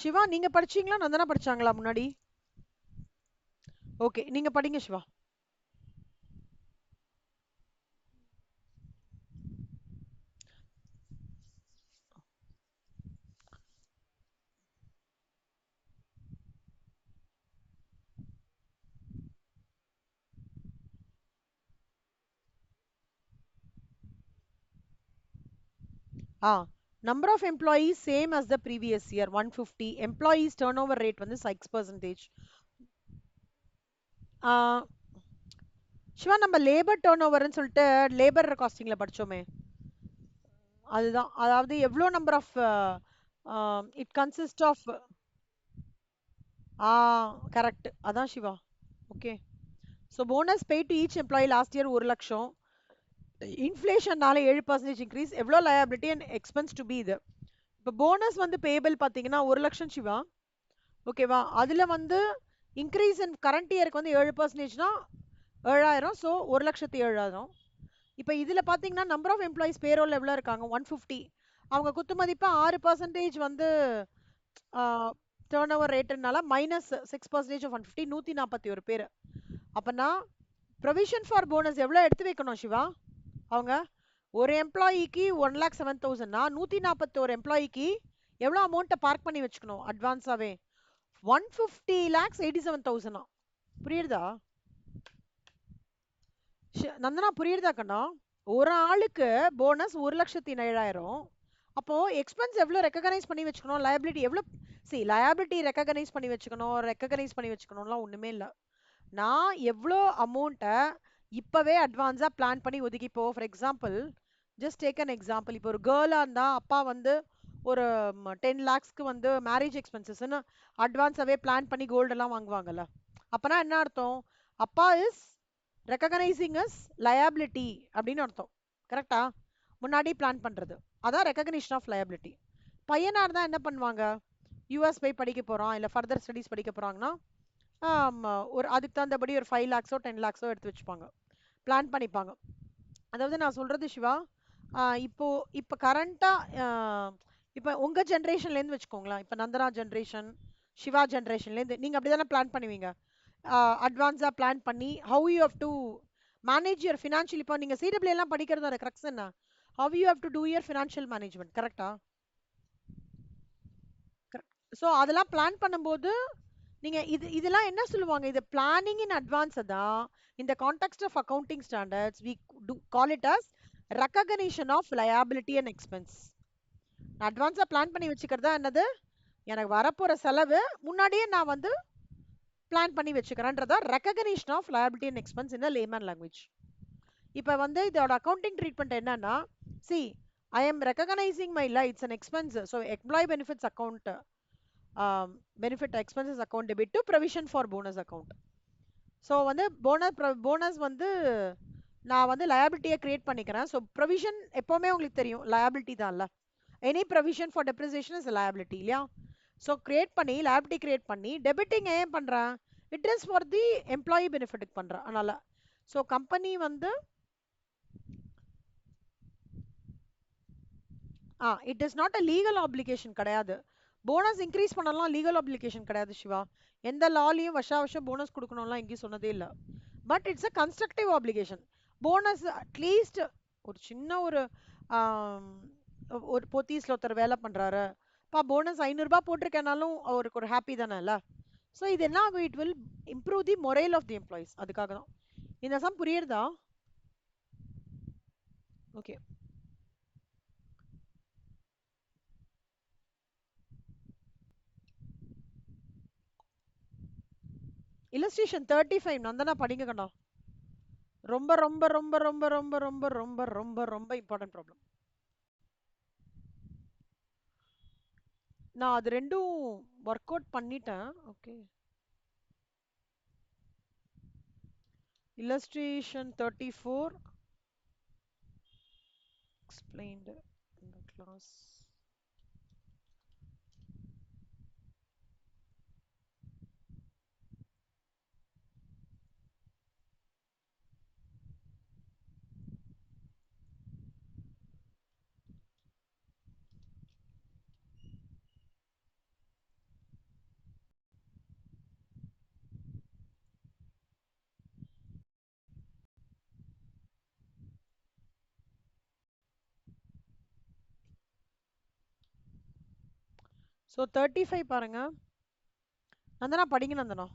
Siva நீங்க படிச்சீங்களா, நந்தனா படிச்சாங்களா முன்னாடி? Okay நீங்க படிங்க Siva. number of employees same as the previous year 150. employees turnover rate வந்து 6%. சிவா நம்ம லேபர் டர்ன் ஓவர்னு சொல்லிட்டு லேபர் காஸ்டிங்ல படிச்சோமே, அதுதான். அதாவது எவ்வளோ number of it consist of correct, அதான் Shiva. Okay so bonus pay to each employee last year 1,00,000. இன்ஃப்ளேஷன்னால 7% இன்க்ரீஸ். எவ்வளோ liability and expense to be இது. இப்போ போனஸ் வந்து பேபிள் பார்த்தீங்கன்னா 1,00,000 சிவா. ஓகேவா? அதில் வந்து இன்க்ரீஸ் இன் கரண்ட் இயருக்கு வந்து 7%னா 7,000. ஸோ 1,07,000. இப்போ இதில் பார்த்தீங்கன்னா நம்பர் ஆஃப் எம்ப்ளாயிஸ் பேரோல் எவ்வளோ இருக்காங்க? 150. அவங்க குத்து மதிப்பா 6% வந்து டேர்ன் ஓவர் ரேட்டுனால மைனஸ் 6% ஆஃப் 150, 141 பேர். அப்போனா ப்ரொவிஷன் ஃபார் போனஸ் எவ்வளோ எடுத்து வைக்கணும் சிவா? அவங்க ஒரு எம்ப்ளாயிக்கு 1,07,000னா 141 எம்ப்ளாயிக்கு எவ்வளோ அமௌண்ட்டை பார்க் பண்ணி வச்சுக்கணும் அட்வான்ஸாகவே? 150,87,000. புரியுதா நந்தனா? புரியுதா கண்ணா? ஒரு ஆளுக்கு போனஸ் 1,07,000. அப்போ எக்ஸ்பென்ஸ் எவ்வளோ ரெக்கக்னைஸ் பண்ணி வச்சுக்கணும்? லயபிலிட்டி எவ்வளோ? லயபிலிட்டி ரெக்கக்னைஸ் பண்ணி வச்சுக்கணும்லாம் ஒண்ணுமே இல்லை. நான் எவ்வளோ அமௌண்ட்டை இப்பவே அட்வான்ஸா பிளான் பண்ணி ஒதுக்கிப்போ. For example, just take an example. இப்போ ஒரு கேர்ளா இருந்தா அப்பா வந்து ஒரு 10 lakhsக்கு வந்து மேரேஜ் எக்ஸ்பென்சஸ்ன்னு அட்வான்ஸாவே பிளான் பண்ணி கோல்டு எல்லாம் வாங்குவாங்கல்ல. அப்பனா என்ன அர்த்தம்? அப்பா இஸ் ரெக்கக்னைசிங் அஸ் லயபிலிட்டி அப்படின்னு அர்த்தம். கரெக்டா? முன்னாடி பிளான் பண்றது அதான் ரெக்கக்னிஷன் ஆஃப் லயபிலிட்டி. பையனா இருந்தா என்ன பண்ணுவாங்க? யூஎஸ் போய் படிக்க போறான், இல்ல ஃபர்தர் ஸ்டடீஸ் படிக்க போறாங்கன்னா ஒரு அதுக்கு தகுந்தபடி ஒரு 5 lakhsோ 10 lakhsோ எடுத்து வச்சுப்பாங்க, பிளான் பண்ணிப்பாங்க. அதாவது நான் சொல்றது சிவா, இப்போ இப்போ கரண்டா இப்போ உங்க ஜென்ரேஷன்லேருந்து வச்சுக்கோங்களேன். இப்போ நந்தனா ஜென்ரேஷன், சிவா ஜென்ரேஷன்லேருந்து நீங்க அப்படிதானே பிளான் பண்ணுவீங்க. அட்வான்ஸா பிளான் பண்ணி how you have to manage your financial. இப்போ நீங்க சிடபிள்யூ எல்லாம் படிக்கிறதோட கிரக்ஸ் என்ன? How you have to do your financial management. கரெக்டா? ஸோ அதெல்லாம் பிளான் பண்ணும்போது நீங்க இதெல்லாம் என்ன சொல்லுவாங்க? இது பிளானிங் இன் அட்வான்ஸ் தான். இந்த context of accounting standards we call it as recognition of liability and expense. அட்வான்ஸா பிளான் பண்ணி வச்சுக்கிறதா என்னது? எனக்கு வரப்போற செலவு முன்னாடியே நான் வந்து பிளான் பண்ணி வச்சுக்கிறேன்றதா recognition of liability and expense in layman language. இப்போ வந்து இதோட அக்கவுண்டிங் ட்ரீட்மெண்ட் என்னன்னா, see I am recognising my it's an expense. So employee benefits account, benefit expenses account debit to provision for bonus account. So வந்து bonus வந்து நான் வந்து லயபிலிட்டியை create பண்ணிக்கிறேன். ஸோ ப்ரொவிஷன் எப்போவுமே உங்களுக்கு தெரியும் லயபிலிட்டி தான்ல. Any provision for depreciation is liability இல்லையா? ஸோ கிரியேட் பண்ணி லயபிலிட்டி கிரியேட் பண்ணி டெபிட்டிங் ஏன் பண்ணுறேன்? It is for the employee பெனிஃபிட்டுக்கு பண்ணுறேன். அதனால ஸோ கம்பெனி வந்து it is not a legal obligation கிடையாது. போனஸ் இன்க்ரீஸ் பண்ணலாம் லீகல் ஆப்ளிகேஷன் கிடையாது சிவா. எந்த லாலையும் வருஷம் போனஸ் கொடுக்கணும்லாம் எங்கேயும் சொன்னதே இல்லை. But it's a constructive application. Bonus at least ஒரு சின்ன ஒரு ஒரு போத்தீஸ்ல ஒருத்தர் வேலை பண்றாரு, போனஸ் 500 போட்டிருக்கேனாலும் அவருக்கு ஒரு ஹாப்பி தானே இல்ல? ஸோ இது என்ன ஆகும்? It will improve the morale of the employees. அதுக்காக தான் இந்த சம். புரியுறதா? ஓகே. இல்லஸ்ட்ரேஷன் 35 நந்தனா படிங்க கண்ணா. ரொம்ப ரொம்ப ரொம்ப ரொம்ப ரொம்ப ரொம்ப ரொம்ப ரொம்ப ரொம்ப இம்பார்ட்டன்ட் ப்ராப்ளம். நான் அது ரெண்டும் ஒர்க் அவுட் பண்ணிட்டேன். Okay. Illustration 34 explained in the class. So 35 பாருங்க நந்தனா, படிங்க Nandhana.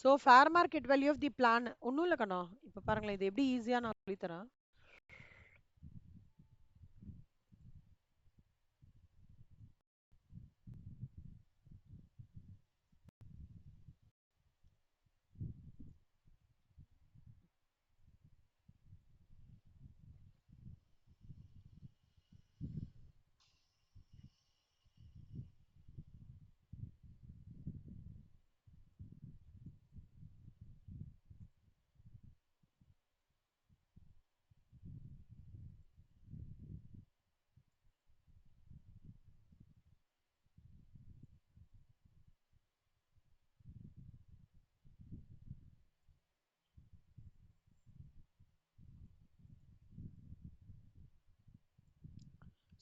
So fair market value of the plan ஒன்றும் இல்லை கண்ணா. இப்போ பாருங்களேன், இது எப்படி ஈஸியாக நான் சொல்லித்தரேன்.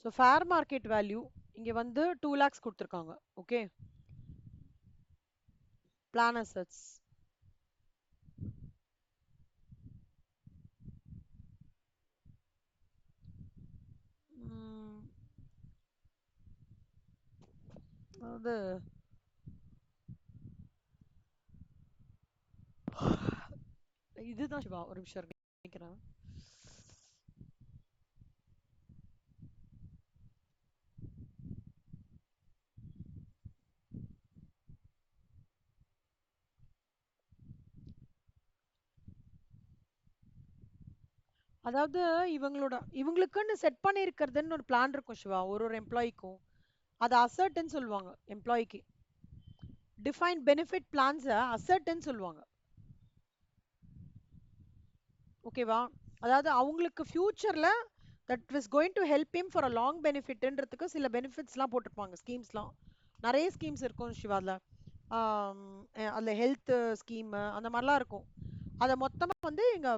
ஸோ ஃபேர் மார்க்கெட் வேல்யூ இங்கே வந்து 2 lakhs கொடுத்துருக்காங்க. Okay, plan assets. அது இதுதான் சிவா, ஒரு நிமிஷம் நினைக்கிறேன். அதாவது இவங்களுக்குன்னு செட் பண்ணியிருக்கிறதுன்னு ஒரு பிளான் இருக்கும் சிவா, ஒரு எம்ப்ளாய்க்கும். அது அசர்ட்னு சொல்லுவாங்க. எம்ப்ளாய்க்கு டிஃபைன் பெனிஃபிட் பிளான்ஸை அசர்ட்னு சொல்லுவாங்க. ஓகேவா? அதாவது அவங்களுக்கு ஃபியூச்சர்ல that is going to help him for a long பெனிஃபிட்ன்றதுக்கு சில பெனிஃபிட்ஸ்லாம் போட்டிருப்பாங்க. ஸ்கீம்ஸ்லாம் நிறைய ஸ்கீம்ஸ் இருக்கும் சிவால. அதில் ஹெல்த் ஸ்கீமு அந்த மாதிரிலாம் இருக்கும். அதை மொத்தமாக வந்து இங்கே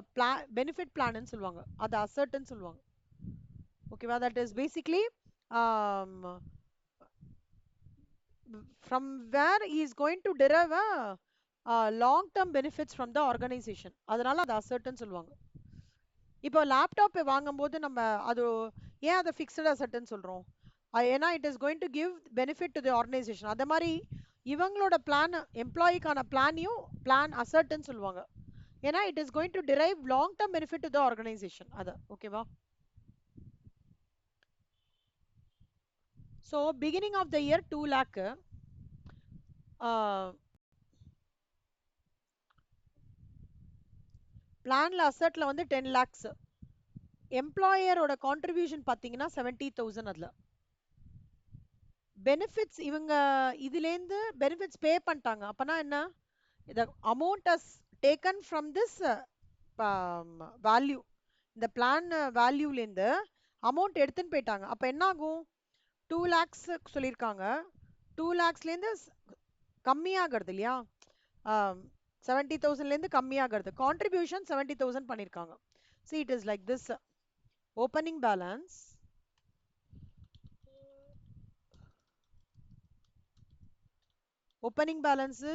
பெனிஃபிட் பிளான்னு சொல்லுவாங்க. அதை அசர்ட்னு சொல்லுவாங்க. ஓகேவா? That is basically from where he is going to derive a long term benefits from the organization. அதனால அது அசர்ட்னு சொல்லுவாங்க. இப்போ லேப்டாப் வாங்கும்போது நம்ம அது ஏன் அதை ஃபிக்ஸ்டு அசர்ட்னு சொல்றோம்? ஏன்னா it is going to give benefit to the organisation. அதே மாதிரி இவங்களோட பிளான், எம்ப்ளாயிக்கான பிளானையும் பிளான் அசர்ட்னு சொல்லுவாங்க. ஏன்னா it is going to drive long term benefit to the organisation. அது ஓகேவா? So beginning of the year 2 lakh, பிளான்ல அசெட்ல வந்து 10 lakhs. எம்ப்ளாயரோட கான்ட்ரிபியூஷன் பார்த்தீங்கன்னா 70,000. அதில் பெனிஃபிட்ஸ் இவங்க இதுலேருந்து பெனிஃபிட்ஸ் பே பண்ணிட்டாங்க. அப்போனா என்ன? இந்த amount as taken from this value, இந்த பிளான் வேல்யூலேருந்து அமௌண்ட் எடுத்துன்னு போயிட்டாங்க. அப்போ என்ன ஆகும்? 2 lakhs சொல்லியிருக்காங்க. 2 lakhsலேருந்து கம்மியாகிறது இல்லையா? 70,000லேருந்து கம்மியாகிறது. கான்ட்ரிபியூஷன் 70,000 பண்ணியிருக்காங்க. See, it is like this. Opening balance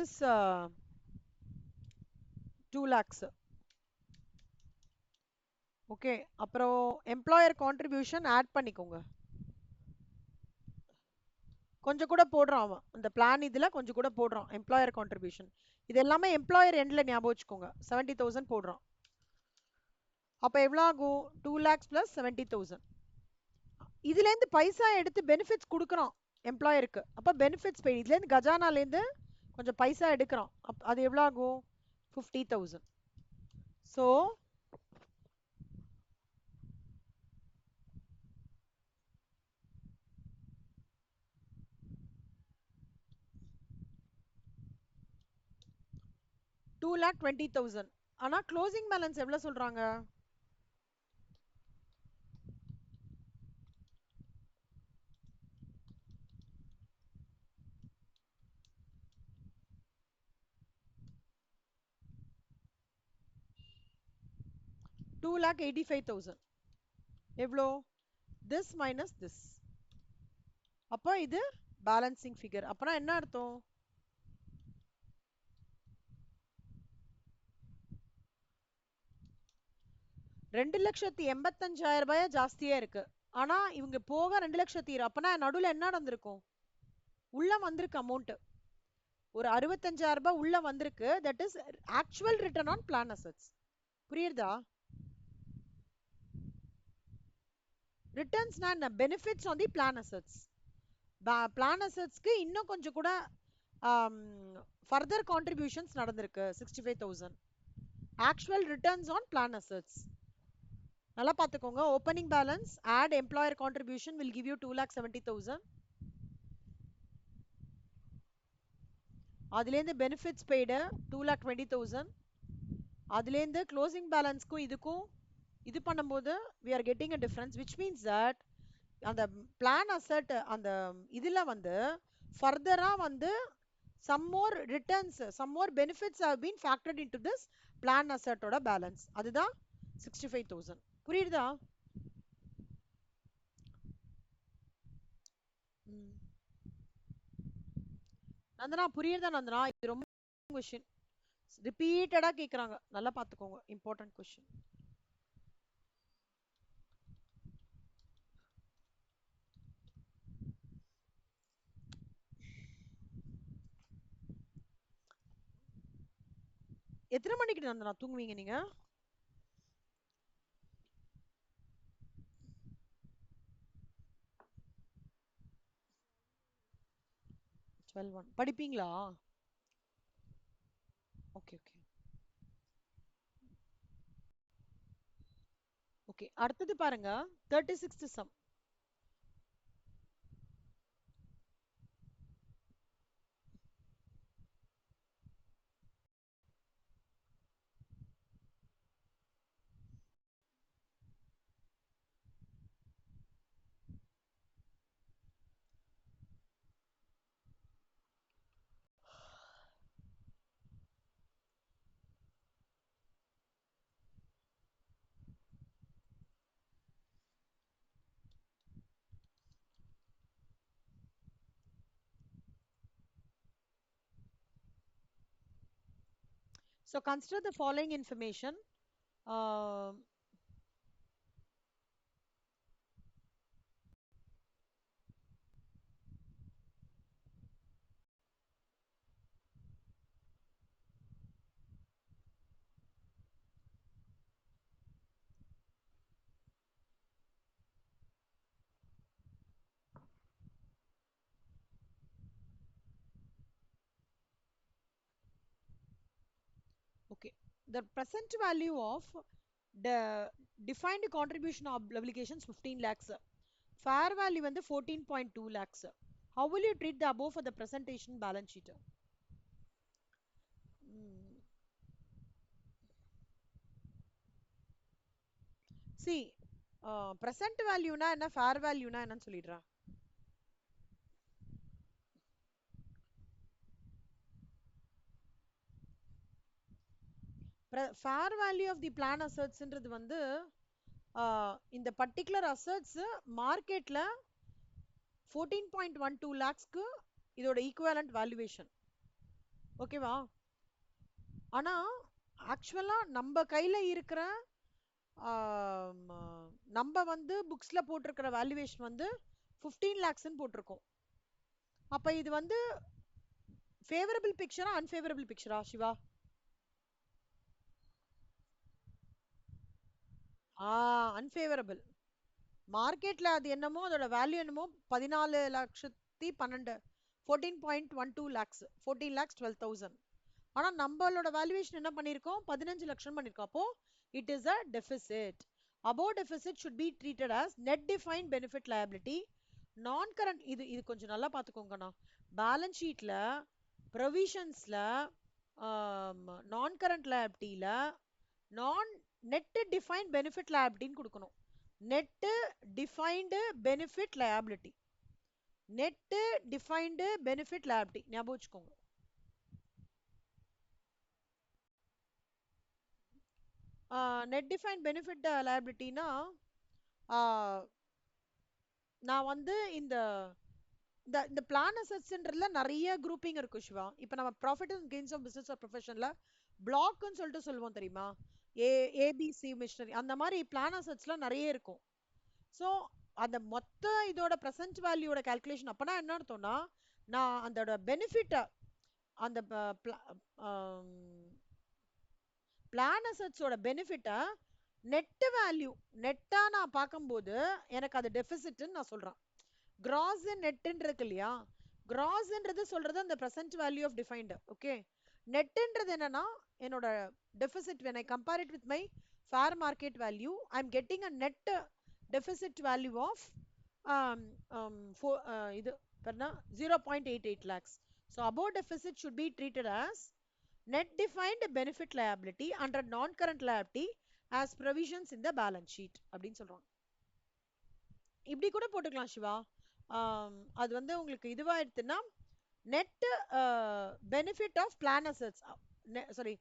is 2 lakhs. Okay, அப்புறம் எம்ப்ளாயர் கான்ட்ரிபியூஷன் ஆட் பண்ணிக்கோங்க. கொஞ்சம் கூட போடுறான் அவன், இந்த பிளான் இதில் கொஞ்சம் கூட போடுறான் எம்ப்ளாயர் கான்ட்ரிபியூஷன். இது எல்லாமே எம்ப்ளாயர் எண்டில் ஞாபகம் வச்சுக்கோங்க. 70,000 போடுறான். அப்போ எவ்வளோ ஆகும்? 2 lakhs plus 70,000. இதுலேருந்து பைசா எடுத்து பெனிஃபிட்ஸ் கொடுக்குறான் எம்ப்ளாயருக்கு. அப்போ பெனிஃபிட்ஸ் பே, இதுலேருந்து கஜானாலேருந்து கொஞ்சம் பைசா எடுக்கிறான். அது எவ்வளோ ஆகும்? 50,000. ஸோ 2,20,000. ஆனா க்ளோசிங் பேலன்ஸ் எவ்வளவு சொல்றாங்க? $2,85,000. எவ்வளோ? this minus this. அப்போ இது பேலன்சிங் ஃபிகர். அப்புறம் என்ன அர்த்தம்? $2,85,000 ஜாஸ்தியா இருக்கு. ஆனா இவங்க போக 2,20,000. அப்பனா நடுவில் என்ன நடந்திருக்கும்? உள்ள வந்திருக்கு அமௌண்ட். ஒரு 65,000 ரூபாய் உள்ள வந்திருக்கு, that is actual return on plan assets. புரியுதா? ரிட்டர்ன்ஸ்னா என்ன? Benefits on the plan assets. Plan அசெட்ஸ்க்கு இன்னும் கொஞ்சம் கூட ஃபர்தர் கான்ட்ரிபியூஷன்ஸ் நடந்திருக்கு 65,000. Actual returns on plan assets. நல்லா பார்த்துக்கோங்க. Opening balance add employer contribution will give you 2,70,000. அதுலேருந்து பெனிஃபிட்ஸ் பெய்டு 2,20,000. அதுலேருந்து க்ளோசிங் பேலன்ஸ்க்கும் இதுக்கும் இது பண்ணும்போது we are getting a difference, which means that அந்த பிளான் அசெட் அந்த இதுல வந்து ஃபர்தரா வந்து some more returns, some more benefits have been factored into this plan asset ஓட பேலன்ஸ். அதுதான் 65,000. புரியுதா? நந்தனா புரியுதா? நந்தனா இது ரொம்ப கொஸ்டின் ரிப்பீட்டடா கேக்குறாங்க, நல்லா பாத்துக்கோங்க, இம்பார்ட்டன்ட் கொஸ்டின். எத்தனை மணிக்கு நந்தனா தூங்குவீங்க நீங்க? 12 படிப்பீங்களா? Okay okay okay. அடுத்தது பாருங்க, 36th sum. So consider the following information. Uh, okay, the present value of the defined contribution obligations 15 lakhs. Fair value வந்து 14.2 lakhs. How will you treat the above for the presentation balance sheet? See, present value na என்ன, fair value na என்னன்னு சொல்லிடுறேன். fair value of the plan assets ன்றது வந்து இந்த particular assets மார்க்கெட்ல 14.12 lakhsக்கு இதோட equivalent valuation. ஓகேவா? ஆனா ஆக்சுவலா நம்ம கையில இருக்கிற நம்ம வந்து புக்ஸ்ல போட்டிருக்கிற வேல்யூவேஷன் வந்து 15 lakhsன்னு போட்டிருக்கோம். அப்ப இது வந்து ஃபேவரபிள் பிக்சரா அன்ஃபேவரபிள் பிக்சரா சிவா? அன்ஃபேவரபிள். மார்க்கெட்ல அது என்னமோ அதோட வேல்யூ என்னமோ 14,12,000, 14.12 lakhs, 14 lakhs 12,000. ஆனா நம்மளோட வேல்யூவேஷன் என்ன பண்ணிருக்கோம்? 15 லட்சம் பண்ணிருக்கோம். அப்போ it is a deficit. Above deficit should be treated as net defined benefit liability. நான் கரண்ட் இது கொஞ்சம் நல்லா பாத்துக்கோங்கண்ணா. பேலன்ஸ் ஷீட்ல ப்ரொவிஷன்ஸ்ல நான் கரண்ட் லயபிலிட்டியில நான் நெட் டிஃபைன்ட் பெனிஃபிட் லயபிலிட்டின்னு கொடுக்கணும். Net defined benefit liability, net defined benefit liability ஞாபகம் வச்சுக்கோங்க. நெட் டிஃபைன்ட் பெனிஃபிட் லயபிலிட்டினா நான் வந்து இந்த இந்த பிளான் அசெட்ஸ்ன்றதுல நிறைய குரூப்பிங் இருக்கு சிவா. இப்போ நம்ம profit and gains of business or ப்ரொஃபஷன்ல பிளாக்னு சொல்லிட்டு சொல்லுவோம் தெரியுமா? ஏபிசி மிஷனரி அந்த மாதிரி பிளான் அசெட்ஸ்லாம் நிறைய இருக்கும். ஸோ அந்த மொத்த இதோட ப்ரெசன்ட் வேல்யூட கால்குலேஷன் அப்பனா என்ன அர்த்தம்னா, நான் அதோட பெனிஃபிட்டை அந்த பிளான் அசட்ஸோட பெனிஃபிட்டை நெட் வேல்யூ நெட்டா நான் பார்க்கும்போது எனக்கு அது டெபிசிட்னு நான் சொல்றேன். கிராஸ் நெட்ன்னு இருக்கு இல்லையா, கிராஸ்ன்றது சொல்றது அந்த present value of defined. Okay, நெட்ன்றது என்னன்னா என்னோட deficit. when I compare it with my fair market value, I'm getting a net deficit value of um, இது பண்ணா 0.88 lakhs. So above deficit should be treated as net defined benefit liability under non-current liability as provisions in the balance sheet அப்படின்னு சொல்றாங்க. இப்படி கூட போட்டுக்கலாம் சிவா. அது வந்து உங்களுக்கு இதுவாயிடுதுன்னா net benefit of plan assets, sorry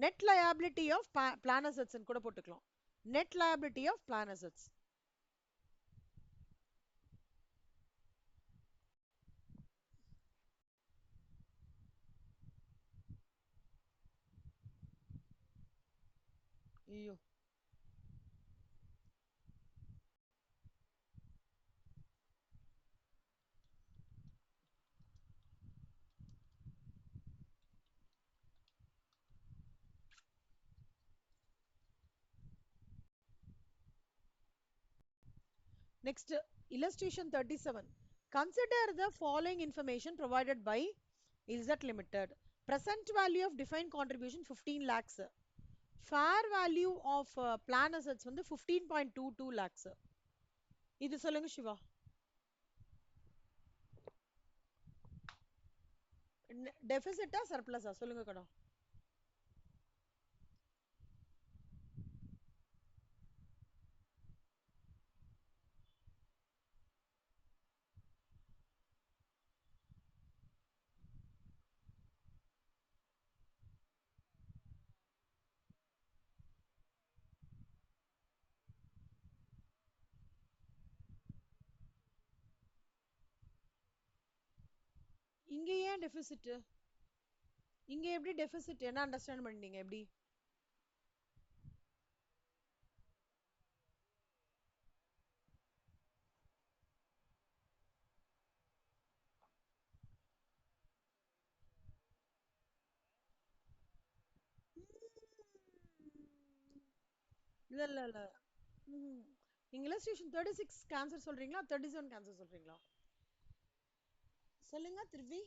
net liability of plan assets கூட போட்டுக்கலாம். Net liability of plan assets. ஐயோ, next illustration 37. Consider the following information provided by Ilzat Limited. Present value of defined contribution 15 lakhs. Fair value of plan assets வந்து 15.22 lakhs. இது சொல்லுங்க சிவா. டெபிசிட்டா சர்ப்ளஸா சொல்லுங்க கடா. இங்க ஏன் deficit? இங்க எப்படி டெபிசிட் என்ன அண்டர்ஸ்டாண்ட் பண்ணீங்க எப்படி? இல்ல இல்ல இல்ல. நீங்க illustration 36 கேன்சர் சொல்றீங்களா 37 கேன்சர் சொல்றீங்களா? சொல்லுங்க திருவி.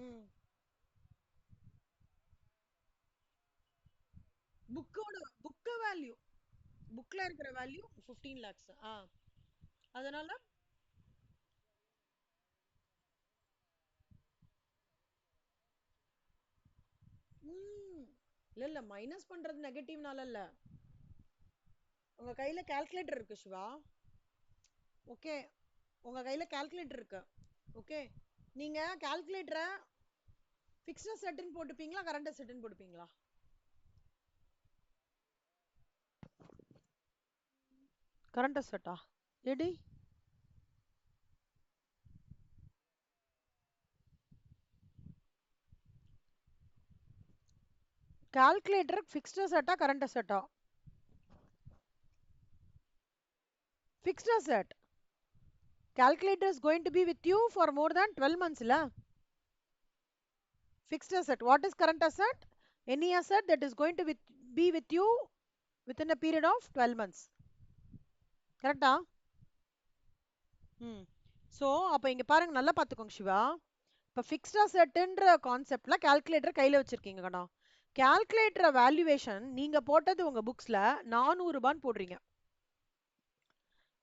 ம், புக்கோட புக் வேல்யூ, புக்ல இருக்கிற வேல்யூ 15 lakhs. அதனால ம், இல்ல இல்ல மைனஸ் பண்றது நெகட்டிவ்னால இல்ல. உங்க கையில கால்குலேட்டர் இருக்கு சிவா. ஓகே, உங்க கையில கால்குலேட்டர் இருக்கு. ஓகே, நீங்க கால்குலேட்டரை ஃபிக்ஸ்ட் அசெட்னு போட்டுப்பீங்களா கரண்ட் அசெட்னு போட்டுப்பீங்களா? கரண்ட் அசெட்டா எடி? கால்குலேட்டர் ஃபிக்ஸ்ட் அசெட்டா கரண்ட் அசெட்டா? Fixed asset. Calculator is going to be with you for more than 12 months la. Fixed asset, what is current asset? Any asset that is going to be with you within a period of 12 months. Correct ah? So அப்ப இங்க பாருங்க நல்லா பாத்துக்கோங்க சிவா. இப்ப fixed assetன்ற கான்செப்ட்ல calculator கையில வச்சிருக்கீங்க கண்ணா. Calculator valuation நீங்க போட்டது உங்க புக்ஸ்ல 400 ரூபான்னு போடுறீங்க.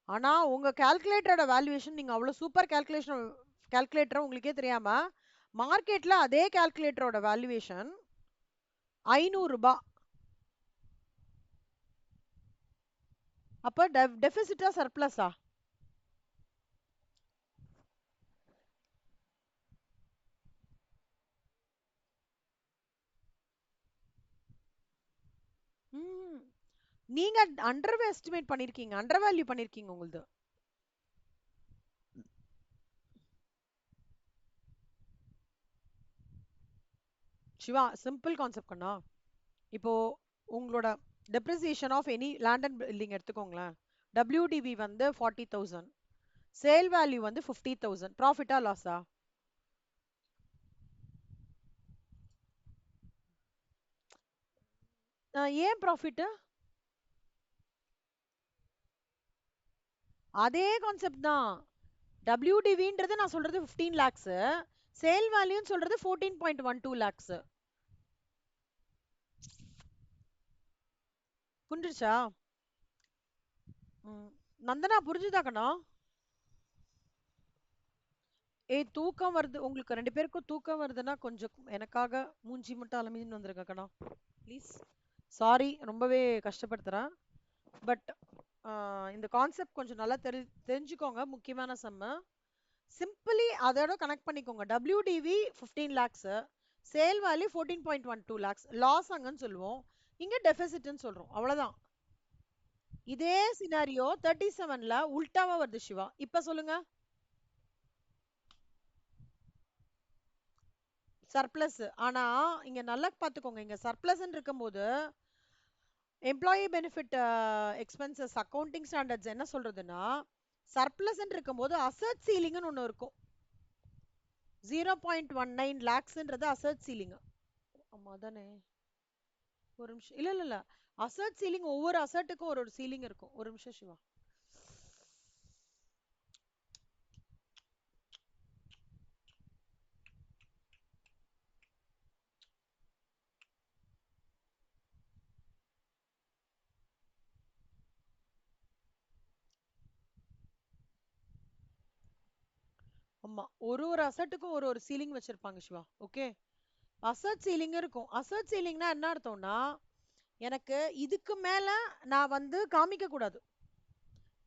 ஆனா உங்க கால்குலேட்டரோட வேல்யூவேஷன் நீங்க அவ்வளவு சூப்பர் கால்குலேட்டர் உங்களுக்கே தெரியாம மார்க்கெட்ல அதே கால்குலேட்டரோட வேல்யூவேஷன் 500 ரூபாய். அப்ப டெபிசிட்டா சர்ப்ளஸா? நீங்க அண்டர் எஸ்டிமேட் பண்ணிருக்கீங்க, அண்டர் வேல்யூ பண்ணிருக்கீங்க உங்களுது. சிவா சிம்பிள் கான்செப்ட் கண்ணா. இப்போ உங்களோட depreciation of any land and building எடுத்துக்கோங்களேன். WDV வந்து 40,000, சேல் வேல்யூ வந்து 50,000. ப்ராஃபிட்டா லாஸா? ஏன் ப்ராஃபிட்? அதே கான்செப்ட் தான். WDVன்றது நான் சொல்றது 15 lakhs, சேல் வேல்யூன்னு சொல்றது 14.12 lakhs. புரிஞ்சிருச்சா? நந்தனா புரிஞ்சுதா கண்ணா? ஏய் தூக்கம் வருது உங்களுக்கு ரெண்டு பேருக்கும். தூக்கம் வருதுன்னா கொஞ்சம் எனக்காக மூஞ்சி மட்டும் அலமின்னு வந்துருங்க கண்ணா, ப்ளீஸ். சாரி, ரொம்பவே கஷ்டப்படுத்துறேன். பட் இந்த கான்செப்ட் கொஞ்சம் நல்லா தெரிஞ்சுக்கோங்க. முக்கியமான செம்ம சிம்பிளி அதோட கனெக்ட் பண்ணிக்கோங்க. WDV 15 lakhs, sale value 14.12 lakhs. Loss அங்கன்னு சொல்லுவோம், இங்க டெபிசிட்னு சொல்றோம், அவ்வளவுதான். இதே சினாரியோ 37ல உல்டாவா வருது சிவா. இப்ப சொல்லுங்க. சர்ப்ளஸ். ஆனா இங்க நல்லா பாத்துக்கோங்க, இங்க சர்ப்ளஸ் இருக்கும்போது employee benefit expenses accounting standards என்ன சொல்றதுன்னா, சர்ப்ளஸ் இருக்கும்போது அசட் சீலிங்னு ஒண்ணு இருக்கும். 0.19 lakhsன்றது அசட் சீலிங். ஆமா தானே? ஒரு நிமிஷம். இல்ல இல்ல இல்ல, அசட் சீலிங் ஒவ்வொரு அசட்டுக்கும் ஒரு ஒரு சீலிங் இருக்கும். ஒரு நிமிஷம் சிவா. ஆமா, ஒரு ஒரு அசட்டுக்கும் ஒரு ஒரு சீலிங் வச்சிருப்பாங்க சிவா. ஓகே, அசட் சீலிங் இருக்கும். அசட் சீலிங்னா என்ன அர்த்தம்னா, எனக்கு இதுக்கு மேல நான் வந்து காமிக்க கூடாது.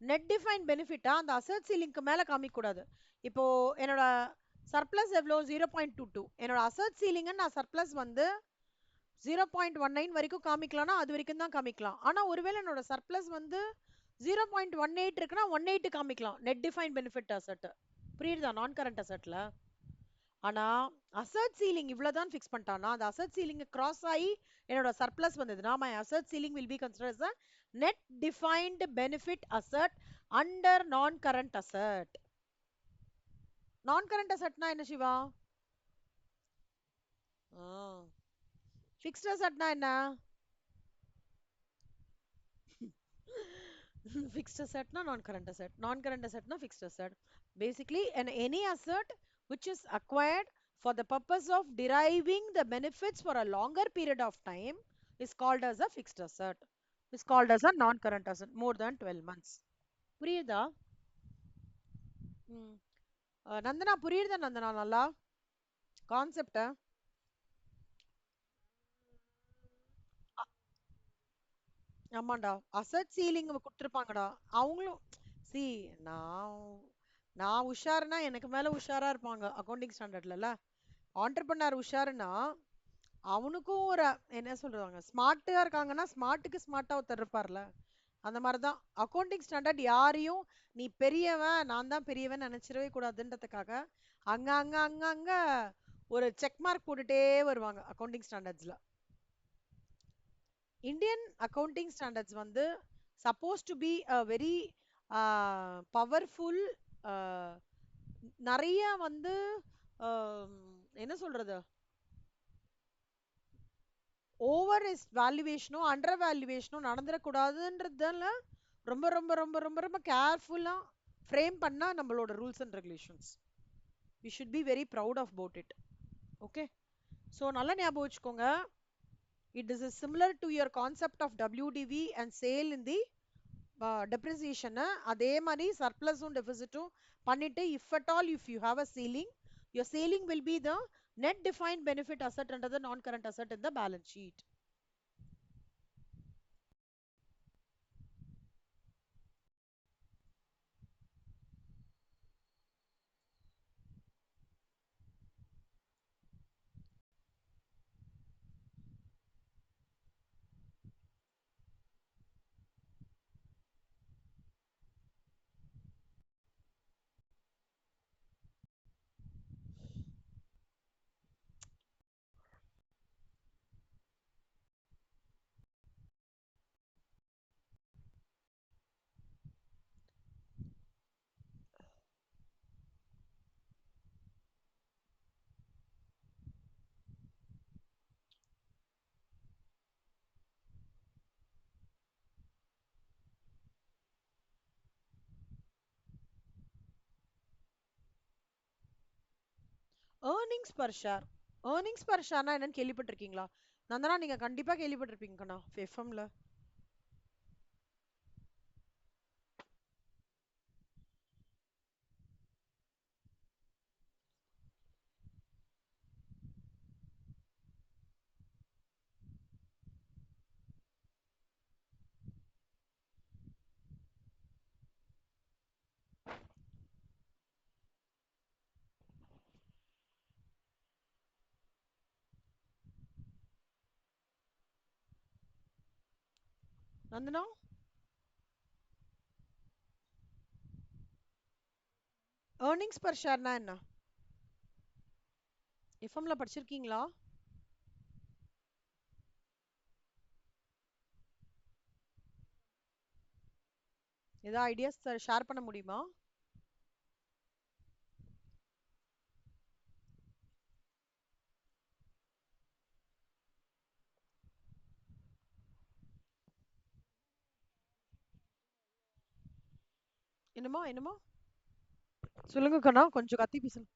நெட் டிஃபைன் பெனிஃபிட்டா அந்த அசட் சீலிங்க்கு மேல காமிக்க கூடாது. இப்போ என்னோட சர்ப்ளஸ் எவ்வளோ? 0.22. என்னோட அசட் சீலிங் நான் சர்ப்ளஸ் வந்து 0.19 வரைக்கும் காமிக்கலாம்னா அது வரைக்கும் தான் காமிக்கலாம். ஆனா ஒருவேளை என்னோட சர்ப்ளஸ் வந்து 0.18 இருக்குன்னா 18 காமிக்கலாம். Net define benefit asset. புரியுதா? நான் கரண்ட் அசட்ல. ஆனா அசட் சீலிங் இவ்வளவுதான் ஃபிக்ஸ் பண்ணிட்டானா, அந்த அசட் சீலிங் கிராஸ் ஆகி என்னோட சர்ப்ளஸ் வந்ததுன்னா my asset ceiling will be considered as a net defined benefit asset under non current asset. நான் கரண்ட் அசட்னா என்ன சிவா? ஃபிக்ஸ்ட் அசட்னா என்ன? Fixed asset na non current asset, non current asset na fixed asset. Basically any asset which is acquired for the purpose of deriving the benefits for a longer period of time is called as a fixed asset, is called as a non current asset more than 12 months. புரியுதா? ம். நந்தனா புரியுதா? நந்தனா நல்லா concept. ஆமாண்டா, asset ceiling கொடுத்துருப்பாங்கடா அவங்களும். C, நான் நான் உஷாருன்னா எனக்கு மேல உஷாரா இருப்பாங்க அக்கௌண்டிங் ஸ்டாண்டர்ட்ல. ஆண்டர்பனர் உஷாருன்னா அவனுக்கும் ஒரு என்ன சொல்றாங்க, ஸ்மார்ட்டா இருக்காங்கன்னா ஸ்மார்ட்டுக்கு ஸ்மார்ட்டா ஒருத்தர் இருப்பார்ல, அந்த மாதிரிதான் அக்கௌண்டிங் ஸ்டாண்டர்ட். யாரையும் நீ பெரியவன் நான் தான் பெரியவன் நினைச்சிடவே கூடாதுன்றதுக்காக அங்க அங்க அங்க அங்க ஒரு செக் மார்க் போட்டுட்டே வருவாங்க அக்கௌண்டிங் ஸ்டாண்டர்ட்ஸ்ல. இந்தியன் அக்கவுண்டிங் ஸ்டாண்டர்ட்ஸ் வந்து suppose to be a very powerful, நிறைய வந்து என்ன சொல்றது, ஓவர் வேல்யூவேஷனோ அண்டர் வேல்யூவேஷனோ நடந்துடக்கூடாதுன்றதுல ரொம்ப ரொம்ப ரொம்ப ரொம்ப ரொம்ப கேர்ஃபுல்லா ஃப்ரேம் பண்ணா நம்மளோட rules and regulations. We should be very proud of about it. Okay, so நல்லா ஞாபகம் வச்சுக்கோங்க. It is similar to your concept of WDV and sale in the depreciation. அதே மாதிரி சர்ப்ளஸும் டெபிசிட்டும் பண்ணிட்டு if at all if you have a ceiling, your ceiling will be the net defined benefit asset under the non current asset in the balance sheet. Earnings per share. Earnings per ஷேர்னா என்னன்னு கேள்விப்பட்டிருக்கீங்களா? நந்தனா நீங்க கண்டிப்பா கேள்விப்பட்டிருப்பீங்க கண்ணா எஃப்எம்ல. Nandana earnings per ஷேர்னா என்ன? எஃப்எம்ல படிச்சிருக்கீங்களா? ஏதாவது ஐடியாஸ் ஷேர் பண்ண முடியுமா? என்னமோ என்னமோ சொல்லுங்க கண்ணா, கொஞ்சம் கத்தி பேசுங்க.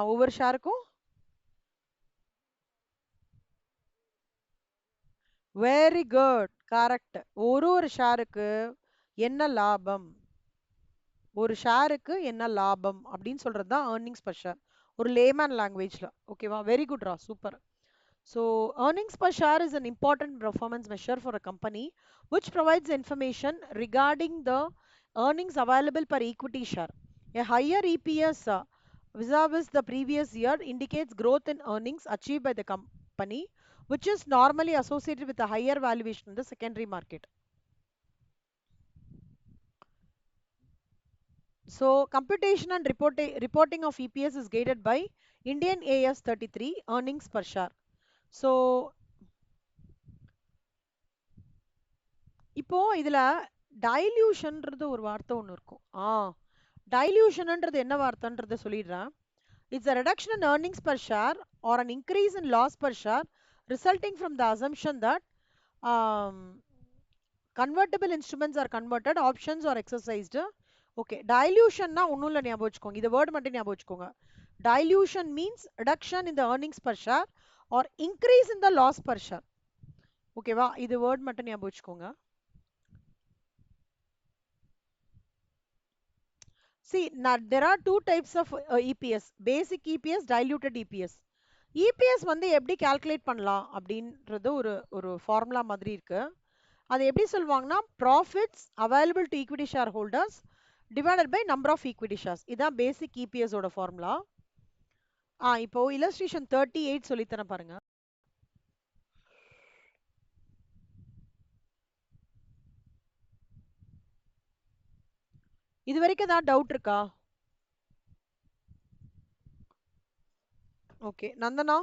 ஒவ்வொரு ஷேருக்கும் வெரி குட், கரெக்ட். ஒரு ஒரு ஷேருக்கு என்ன லாபம், ஒரு ஷேருக்கு என்ன லாபம் அப்படின்னு சொல்றது தான் ஏர்னிங்ஸ் பர் ஷேர், ஒரு லேமேன் லாங்குவேஜ்ல. ஓகேவா? வெரி குட்ரா, super. So, earnings per share is an important performance measure for a company which provides information regarding the earnings available per equity share. A higher EPS vis-a-vis the previous year indicates growth in earnings achieved by the company, which is normally associated with a higher valuation in the secondary market. So, computation and reporting of EPS is guided by Indian AS 33 earnings per share. So, இப்போ இதுல டைல்யூஷன்ன்றது ஒரு வார்த்தை ஒண்ணு இருக்கும். டைல்யூஷன்ன்றது என்ன வார்த்தைன்றத சொல்லிடுறேன். It's a reduction in earnings per share or an increase in loss per share resulting from the assumption that um, convertible instruments are converted, options are exercised. Okay, டைல்யூஷன்னா ஒன்றும் இல்லை, ஞாபகம் வச்சுக்கோங்க. இந்த வேர்டு மட்டும் ஞாபகம் வச்சுக்கோங்க. Dilution means reduction in the earnings per share or increase in the loss per share. ஓகேவா? இது வேர்ட் மட்டும் ஞாபகம் வச்சுக்கோங்க. See, there are two types of EPS: basic EPS, diluted EPS. EPS வந்து எப்படி கால்குலேட் பண்ணலாம் அப்படின்றது ஒரு ஒரு ஃபார்முலா மாதிரி இருக்கு. அது எப்படி சொல்லுவாங்கன்னா, profits available to equity share holders divided by number of equity shares. இதான் பேசிக் EPS ஓட ஃபார்முலா. இப்போ இல்லஸ்ட்ரேஷன் 38 சொல்லித்தரேன் பாருங்க. இது வரைக்கும் ஏதாவது டவுட் இருக்கா? Okay, Nandhana.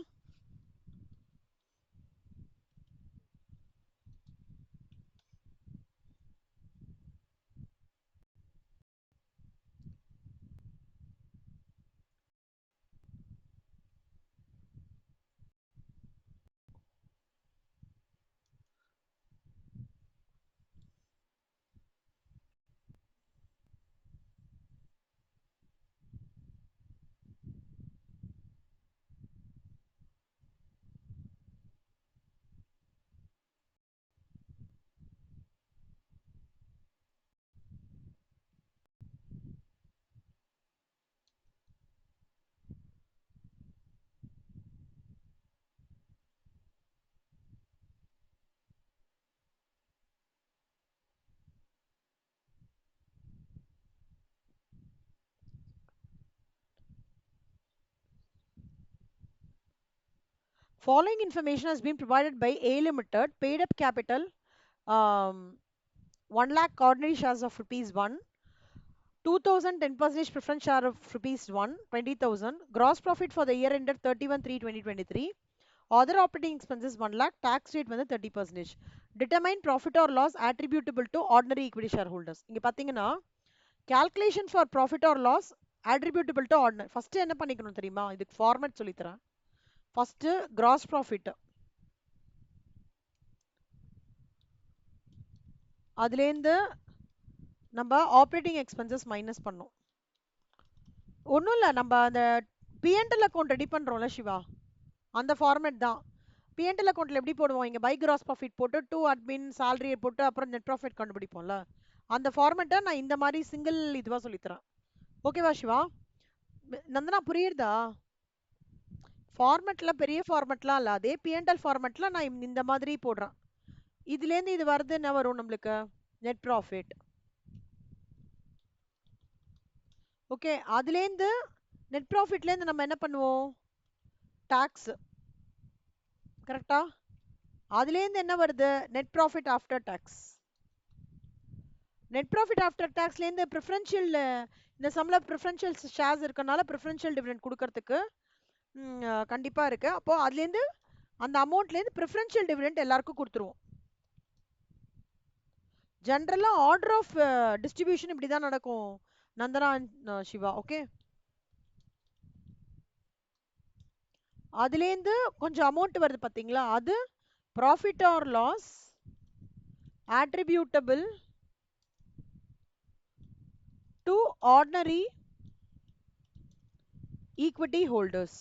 Following information has been provided by A Limited. Paid up capital 1 lakh ordinary shares of rupees 1, 2000 10% preference share of rupees 1, 20,000. Gross profit for the year ended 31/3/2023. Other operating expenses 1 lakh. Tax rate வந்து 30%. Determine profit or loss attributable to ordinary equity shareholders. இங்க பாத்தீங்கன்னா calculation for profit or loss attributable to ordinary. First என்ன பண்ணிக்கணும் தெரியுமா? இதுக்கு format சொல்லித்தரேன். First gross profit, அதுலேருந்து நம்ம ஆப்ரேட்டிங் எக்ஸ்பென்சஸ் மைனஸ் பண்ணோம். ஒன்றும் இல்லை, நம்ம அந்த P&L அக்கௌண்ட் ரெடி பண்றோம்ல சிவா, அந்த ஃபார்மேட் தான். P&L அக்கௌண்ட்ல எப்படி போடுவோம், இங்க பை கிராஸ் ப்ராஃபிட் போட்டு டு அட்மின் சேலரி போட்டு அப்புறம் நெட் ப்ராஃபிட் கண்டுபிடிப்போம்ல, அந்த ஃபார்மேட்டை நான் இந்த மாதிரி சிங்கிள் இதுவா சொல்லித்தரேன். ஓகேவா சிவா? நந்தனா புரியுதா? ஃபார்மேட்ல பெரிய ஃபார்மேட்லாம் இல்ல, அதே P&L ஃபார்மேட்ல நான் இந்த மாதிரி போடுறேன். இதுல இருந்து இது வருது என்ன வரும் நம்மளுக்கு, நெட் ப்ராஃபிட். ஓகே, அதுல இருந்து நெட் ப்ராஃபிட்ல இருந்து நம்ம என்ன பண்ணுவோம், டாக்ஸ். கரெக்ட்டா? அதுல இருந்து என்ன வருது, net profit after tax. Net profit after டாக்ஸ்ல இருந்து பிரெஃபரன்ஷியல், இந்த சம்ல பிரெஃபரன்ஷியல் ஷேர்ஸ் இருக்கனால பிரெஃபரன்ஷியல் டிவிடெண்ட் கொடுக்கறதுக்கு கண்டிப்பா இருக்கு. அப்போ அதுல இருந்து அந்த அமௌண்ட்ல இருந்து பிரெஃபரன்ஷியல் டிவிடெண்ட் எல்லாருக்கும் கொடுத்துருவோம். ஜெனரலா ஆர்டர் ஆஃப் டிஸ்ட்ரிபியூஷன் இப்படி தான் நடக்கும் நந்தனா சிவா. ஓகே, அதுலேருந்து கொஞ்சம் அமௌண்ட் வருது பாத்தீங்களா, அது profit or loss attributable to ordinary equity holders.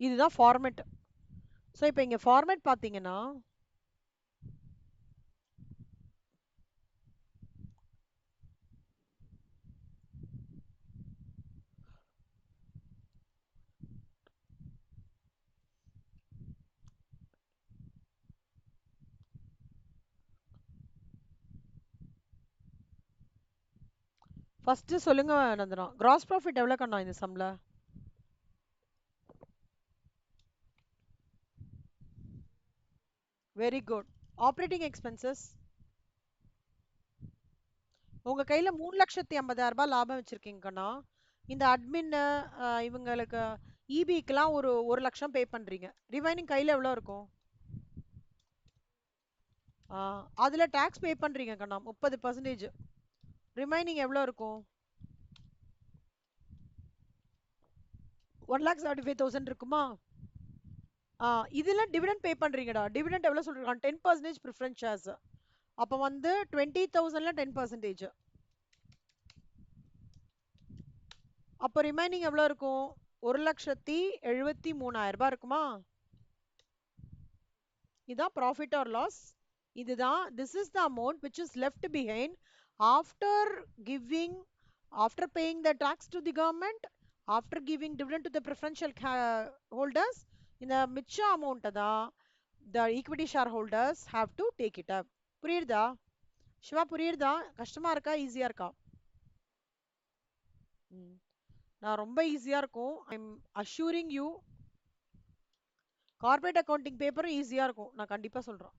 இதுதான் ஃபார்மேட். ஸோ இப்போ இங்க ஃபார்மேட் பாத்தீங்கன்னா ஃபர்ஸ்ட் சொல்லுங்க நந்தனா, கிராஸ் ப்ராஃபிட் எவ்வளவு கண்ணா இந்த சம்ல? Very good. ஆப்ரேட்டிங் எக்ஸ்பென்சஸ் உங்க கையில 3,50,000 லாபம் வச்சிருக்கீங்க கண்ணா. இந்த அட்மின் இவங்களுக்கு இபிக்கெல்லாம் ஒரு 1,00,000 பே பண்றீங்க. ரிமைனிங் கையில எவ்வளவு இருக்கும்? அதுல டாக்ஸ் பே பண்றீங்க கண்ணா 30%. ரிமைனிங் எவ்வளவு இருக்கும்? 1,75,000 இருக்குமா? இதுல டிவிடெண்ட் பே பண்றீங்கடா. டிவிடெண்ட் எவ்வளவு சொல்றீங்க? 10% ப்ரிஃபரன்ஸ் ஷேர்ஸ். அப்ப வந்து 20,000ல 10%. அப்ப ரிமைனிங் எவ்வளவு இருக்கும்? 1,73,000 இருக்குமா? இதான் ப்ராஃபிட் ஆர் லாஸ். இதுதான், this is the amount which is left behind after giving, after paying the tax to the government, after giving dividend to the preferential holders. இந்த மிச்ச அமௌண்ட் தான் the equity shareholders have to take it up. புரியுதா சிவா? புரியுதா? கஷ்டமா இருக்கா, ஈஸியா இருக்கா? நான் ரொம்ப ஈஸியா இருக்கும். I'm assuring you, corporate accounting பேப்பரும் ஈஸியா இருக்கும், நான் கண்டிப்பா சொல்றேன்.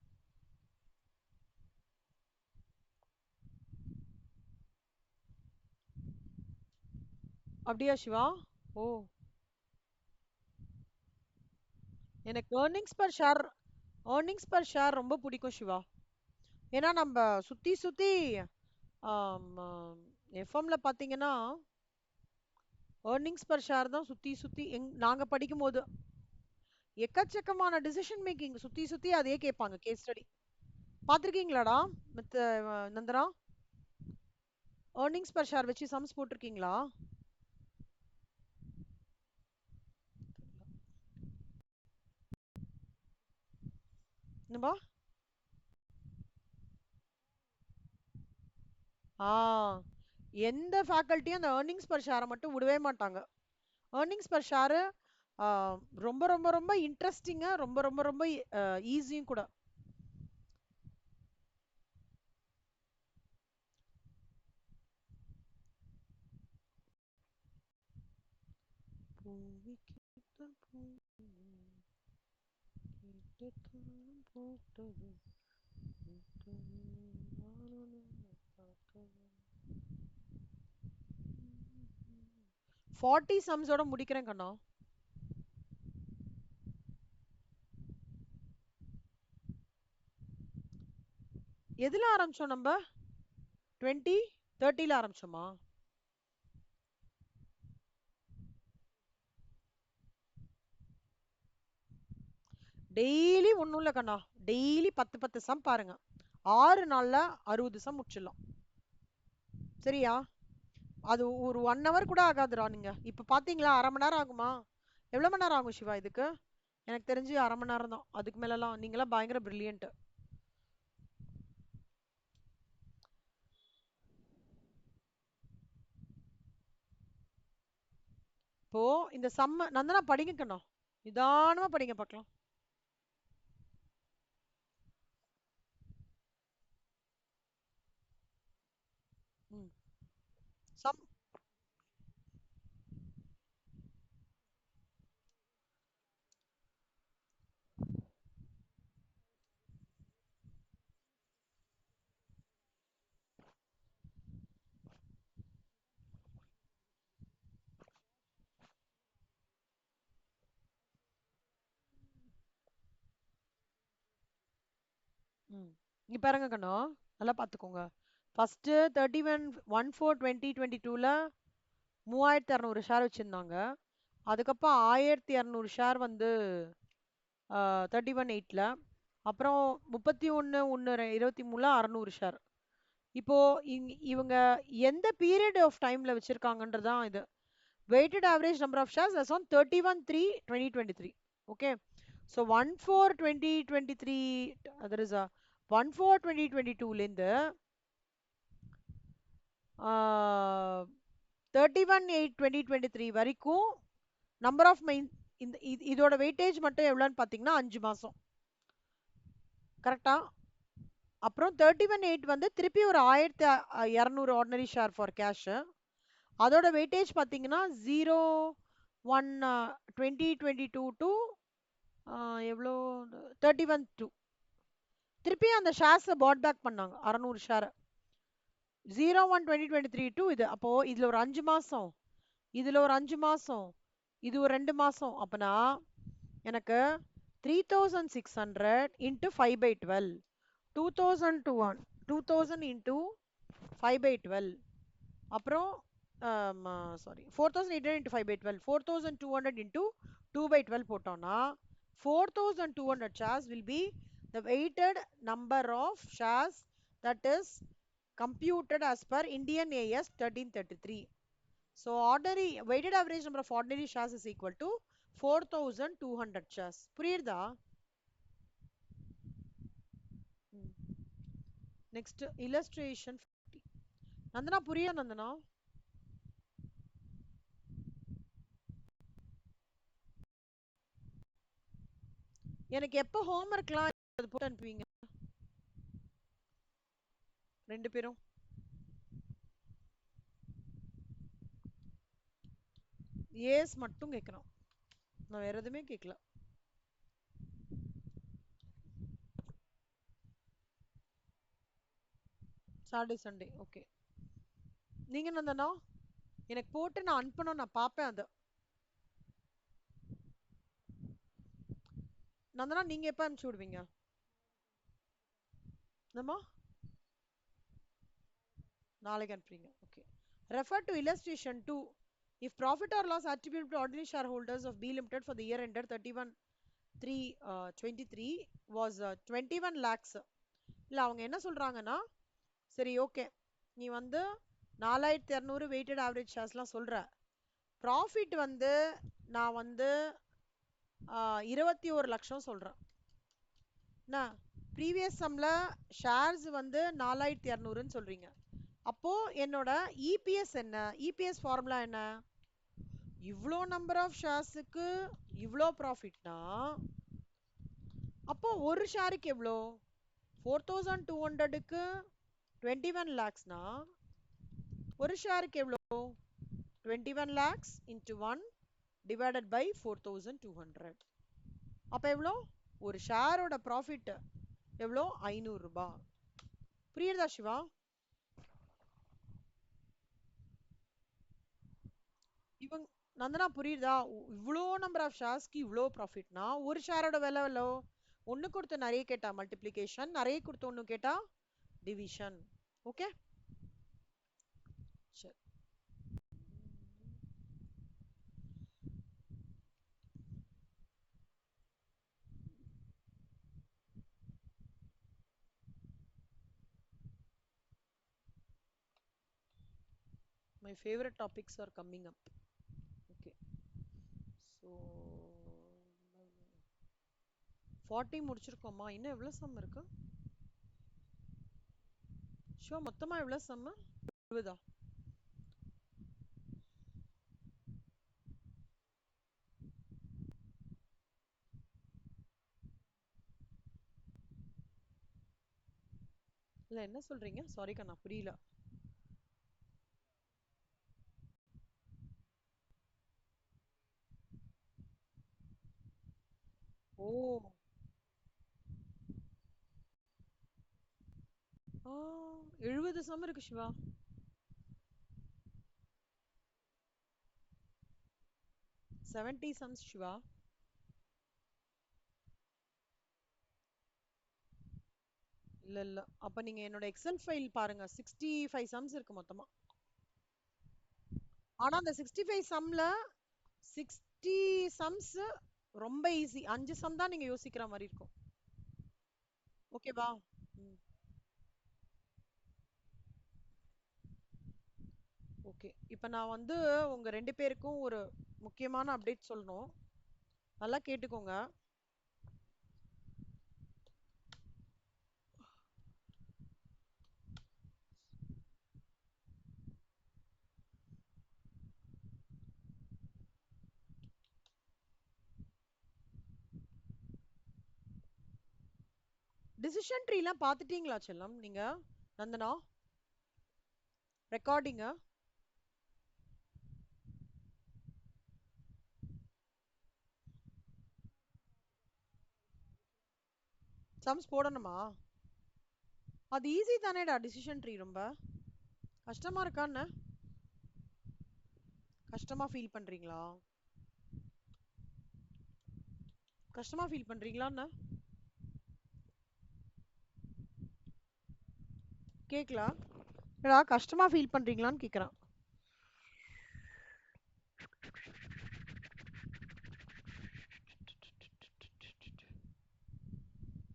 அப்படியா சிவா? ஓ, எனக்கு ஏர்னிங்ஸ் பர் ஷேர் ரொம்ப பிடிக்கும் சிவா. ஏன்னா நம்ம சுத்தி சுத்தி எஃப்எம்ல பாத்தீங்கன்னா ஏர்னிங்ஸ் பர் ஷேர் தான் சுத்தி சுத்தி நாங்க படிக்கும் போது எக்கச்சக்கமான டிசிஷன் மேக்கிங் சுத்தி சுத்தி அதே கேட்பாங்க. கேஸ் ஸ்டடி பாத்திருக்கீங்களாடா மித்த நந்தனா? ஏர்னிங்ஸ் பர் ஷேர் வச்சு சம்ஸ் போட்டிருக்கீங்களா? என்னப்பா? எந்த ஃபேக்கல்ட்டியும் அந்த ஏர்னிங்ஸ் பர் ஷேரை மட்டும் விடவே மாட்டாங்க. ஏர்னிங்ஸ் பர் ஷேரு ரொம்ப ரொம்ப ரொம்ப இன்ட்ரெஸ்டிங்கா, ரொம்ப ரொம்ப ரொம்ப ஈஸியும் கூட. போட்டது 40 சம்ஸோட முடிக்கிறேன் கண்ணா. எதுல ஆரம்பிச்சோம் நம்ம? 20 30ல ஆரம்பிச்சோமா? டெய்லி ஒண்ணும் இல்ல கண்ணா, டெய்லி 10 சம் பாருங்க. 6 நாள்ல 60 சம் முடிச்சிடலாம். சரியா? அது ஒரு 1 hour கூட ஆகாதுடா. நீங்க இப்ப பாத்தீங்களா, 1/2 மணி நேரம் ஆகுமா? எவ்வளவு மணி நேரம் ஆகும் சிவா இதுக்கு? எனக்கு தெரிஞ்சு 1/2 மணி நேரம் தான். அதுக்கு மேலலாம் நீங்களாம் பயங்கர பிரில்லியன்ட். இப்போ இந்த சம்ம நந்தனா படிக்கணும், நிதானமா படிங்க பார்க்கலாம். ம். சம் ம். இங்க பாருங்க கண்ணா, நல்லா பார்த்துக்கோங்க. ஃபர்ஸ்ட் 31/1/4/2022ல 3200 ஷேர் வச்சிருந்தாங்க. அதுக்கப்புறம் 1200 ஷேர் வந்து 31/8ல, அப்புறம் 31/1/23ல 600 ஷேர். இப்போ இவங்க எந்த பீரியட் ஆஃப் டைம்ல வச்சிருக்காங்கன்றதுதான் இது. weighted average number of shares as on 31/3/2023. Okay, so 1/4/2023, there is a 1/4/2022 லேருந்து 31/8/2023 வரைக்கும் நம்பர் ஆஃப் மெயின் இதோட வெயிட்டேஜ் மட்டும் எவ்வளோன்னு பார்த்தீங்கன்னா 5 மாசம். கரெக்டா? அப்புறம் 31/8 வந்து திருப்பி ஒரு 1200 ஆர்டினரி ஷேர் ஃபார் கேஷ். அதோட வெயிட்டேஜ் பார்த்தீங்கன்னா 01/2022 டு எவ்வளோ 31/2. திருப்பி அந்த ஷேர்ஸை பாட் பேக் பண்ணாங்க 600 ஷேர். 01/2023 டு இது. அப்போ இதுல ஒரு 5 மாசம், இதுல ஒரு 5 மாசம், இது ஒரு 2 மாசம். அப்பனா எனக்கு 3600 இன்ட்டு 5/12, 2000 2000 இன்ட்டு 5/12, அப்புறம் சாரி 4800 இன்ட்டு 5/12, 4200 இன்ட்டு 2/12 போட்டோம்னா 4200 shares will be the weighted number of shares that is computed as per Indian AS 1333. So ordinary weighted average number of ordinary shares is equal to 4200 shares. புரியுதா? Next illustration 50. Nandana புரியா நந்தனா? எனக்கு எப்போ ஹோம்ஒர்க்லாம் அது போட்டு அனுப்புவீங்க ரெண்டு பேரும்? Ace மட்டும் கேட்கணும், நான் வேற எதுவுமே கேட்கல. Saturday Sunday okay. நீங்க நந்தனா எனக்கு போட்டு நான் அனுப்பணும், நான் பார்ப்பேன் அதை. நந்தனா நீங்க எப்ப அனுப்பிச்சு விடுவீங்க? என்னம்மா? நாளைக்கு அனுப்புறீங்க. Okay. Refer to illustration 2. If profit or loss attributable to ordinary shareholders of B Limited for the year ended 31/3/23 was 21 lakhs. இல்ல அவங்க என்ன சொல்றாங்கன்னா, சரி ஓகே நீ வந்து 4200 வெயிட்டட் ஆவரேஜ் ஷேர்ஸ்லாம் சொல்ற, ப்ராஃபிட் வந்து நான் வந்து 21 லட்சம் சொல்றேன். என்ன ப்ரீவியஸ் சம்ல ஷேர்ஸ் வந்து 4200ன்னு சொல்றீங்க. அப்போ என்னோட இபிஎஸ் என்ன? இபிஎஸ் ஃபார்முலா என்ன? இவ்வளோ நம்பர் ஆஃப் ஷேர்ஸுக்கு இவ்வளோ ப்ராஃபிட்னா அப்போ ஒரு ஷேருக்கு எவ்வளோ? 4200க்கு 21 lakhsனா ஒரு ஷேருக்கு எவ்வளோ? 21 lakhs into 1 divided by 4200. அப்ப எவ்வளோ? ஒரு ஷேரோட ப்ராஃபிட் எவ்வளோ? 500 ரூபாய். புரியுதா சிவா? இவங்க நந்தனா புரியுதா? இவ்வளோ நம்பர் ஆஃப் ஷேர்ஸ்க்கு இவ்வளோ ப்ராஃபிட்னா ஒரு ஷேரோட விலை எவ்வளோ? ஒன்று கொடுத்து நிறைய கேட்டா மல்டிப்ளிகேஷன், நிறைய கொடுத்து ஒன்று கேட்டா டிவிஷன். ஓகே சரி. My favorite topics are coming up. Okay. So 40 முடிச்சிருக்கோமா? இன்னும் எவ்வளவு சம் இருக்கு? ஷோ மொத்தமா எவ்வளவு சம்? 20. இல்ல என்ன சொல்றீங்க? சாரி கண்ணா புரியல. ஓ 70 சம் இருக்கு சிவா. 70 sums சிவா. இல்ல இல்ல அப்ப நீங்க என்னோட எக்ஸல் ஃபைல் பாருங்க. 65 sums இருக்கு மொத்தமா. ஆனா அந்த 65 சம்ல 60 sums ரொம்ப ஈஸி. 5 சம் தான் நீங்க யோசிக்கிற மாதிரி இருக்கும். ஓகேவா? ஓகே. இப்ப நான் வந்து உங்க 2 பேருக்கும் ஒரு முக்கியமான அப்டேட் சொல்லணும். நல்லா கேட்டுக்கோங்க. டிசிஷன் ட்ரீலாம் பார்த்துட்டீங்களா செல்லம் நீங்க? நந்தனா ரெக்கார்டிங்க சம்ஸ் போடணுமா? அது ஈஸி தானேடா டிசிஷன் ட்ரீ. ரொம்ப கஷ்டமா இருக்கான்னு கஷ்டமா ஃபீல் பண்றீங்களா? கஷ்டமா ஃபீல் பண்றீங்களான்னு கேக்கல. ஏடா கஷ்டமா ஃபீல் பண்றீங்களான்னு கேக்குறான்.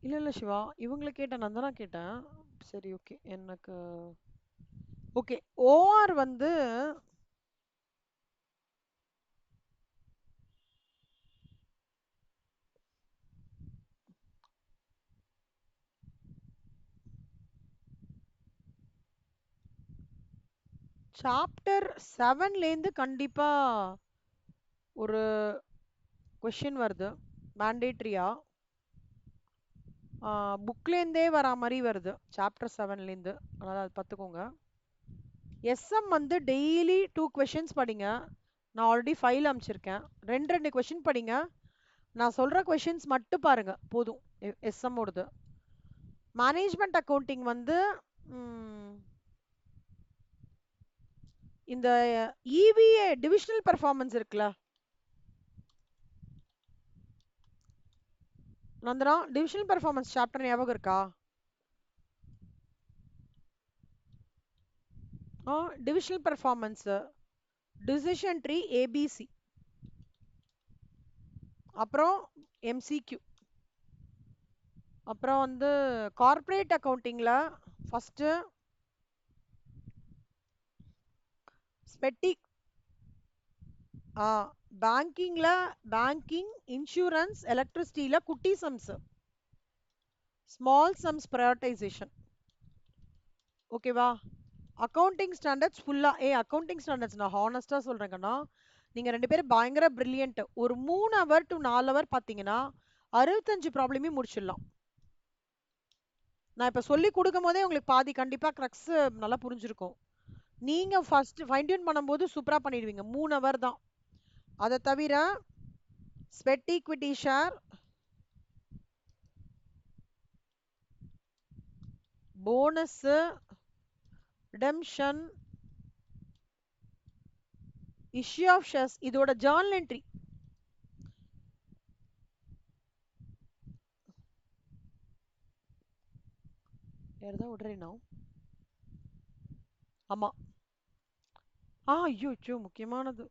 இல்ல இல்ல சிவா, இவங்கள கேட்டேன், நந்தனா கேட்டேன். சரி ஓகே. எனக்கு ஓகே. ஓஆர் வந்து சாப்டர் 7லேருந்து கண்டிப்பா ஒரு கொஷின் வருது மேண்டேட்ரியா. புக்லேருந்தே வரா மாதிரி வருது சாப்டர் 7லேருந்து. அதனால் அது பார்த்துக்கோங்க. எஸ்எம் வந்து டெய்லி 2 கொஷின்ஸ் படிங்க. நான் ஆல்ரெடி ஃபைல் அனுப்பிச்சிருக்கேன். ரெண்டு ரெண்டு கொஷின் படிங்க. நான் சொல்கிற கொஷின்ஸ் மட்டும் பாருங்க போதும். எஸ்எம் ஓடுது. மேனேஜ்மெண்ட் அக்கௌண்டிங் வந்து இந்த இவிஏ டிவிஷனல் பெர்ஃபார்மன்ஸ் இருக்குல்ல நந்தனா, டிவிஷனல் பெர்ஃபார்மன்ஸ் சாப்டர் ஞாபகம் இருக்கா? Divisional performance, decision tree, ABC, அப்புறம் எம்சிக்யூ, அப்புறம் வந்து கார்ப்பரேட் அக்கவுண்டிங்ல ஃபர்ஸ்ட் ஸ்பெட்டி, பேங்கிங்ல பேங்கிங், இன்சூரன்ஸ், எலக்ட்ரிசிட்டியில குட்டி சம்ஸ், ஸ்மால் சம்ஸ் ப்ரையாரிட்டைசேஷன். ஓகேவா? அக்கவுண்டிங் ஸ்டாண்டர்ட்ஸ் ஃபுல்லா அக்கவுண்டிங் ஸ்டாண்டர்ட்ஸ் நான் ஹானஸ்டா சொல்றேன் கண்ணா. நீங்க 2 பேரும் பயங்கர பிரில்லியன்ட். ஒரு 3 ஹவர் டு 4 ஹவர் பாத்தீங்கன்னா 65 ப்ராப்ளமே முடிச்சிடலாம். நான் இப்ப சொல்லி கொடுக்கும் போதே உங்களுக்கு பாதி கண்டிப்பா கிரக்ஸ் நல்லா புரிஞ்சிருக்கும். நீங்க ஃபர்ஸ்ட் ஃபைன் டியூன் பண்ணும்போது சூப்பரா பண்ணிடுவீங்க. 3 ஹவர் தான். அதை தவிர sweat equity share, bonus, redemption, issue of shares, இதோட ஜர்னல் என்ட்ரி வேறதா விடுறேனா? ஆமா. ஐயோ முக்கியமானது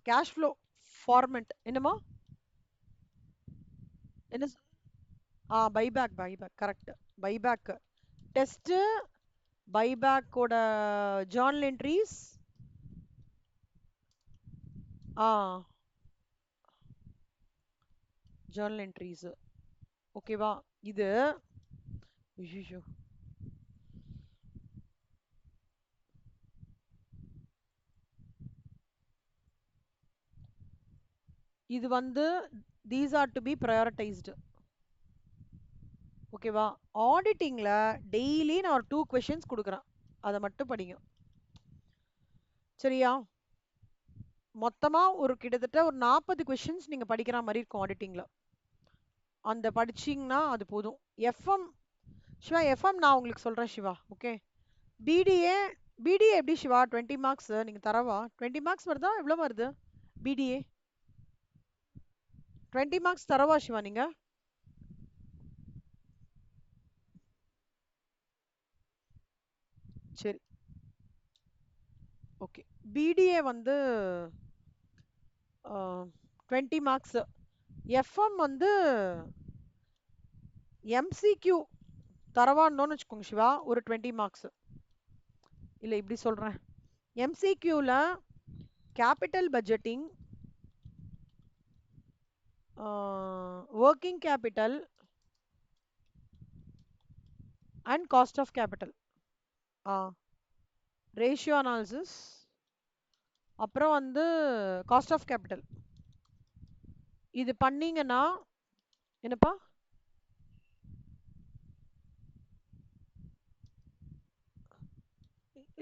கேஷ் ஃப்ளோ ஃபார்மெட். என்னமா? என்ன பைபேக் கரெக்ட். பைபேக் டெஸ்ட், பைபேக்கோட ஜர்னல் என்ட்ரிஸ், ஆ ஜர்னல் என்ட்ரிஸ். ஓகேவா? இது ஐயோ, இது வந்து these are to be prioritised. ஓகேவா? ஆடிட்டிங்ல டெய்லி நான் ஒரு 2 கொஷின்ஸ் கொடுக்குறேன், அதை மட்டும் படிங்க. சரியா? மொத்தமா ஒரு கிட்டத்தட்ட ஒரு 40 கொஷின்ஸ் நீங்க படிக்கிற மாதிரி இருக்கும் ஆடிட்டிங்ல. அந்த படிச்சீங்கன்னா அது போதும். எஃப்எம் சிவா, எஃப்எம் நான் உங்களுக்கு சொல்றேன் சிவா. ஓகே. பிடிஏ, பிடிஏ எப்படி சிவா 20 மார்க்ஸ் நீங்க தரவா? 20 மார்க்ஸ் வருதா? எவ்வளவு வருது பிடிஏ? 20 மார்க்ஸ் தரவா சிவா நீங்க? சரி, ஓகே. பிடிஏ வந்து 20 மார்க்ஸ். எஃப்எம் வந்து எம்சிக்யூ தரவான்னு வச்சுக்கோங்க சிவா, ஒரு 20 மார்க்ஸ். இல்ல இப்படி சொல்றேன், எம்சிக்யூல capital budgeting, working capital and cost of capital, ratio analysis, அப்புறம் வந்து காஸ்ட் ஆஃப் கேபிட்டல். இது பண்ணீங்கன்னா என்னப்பா?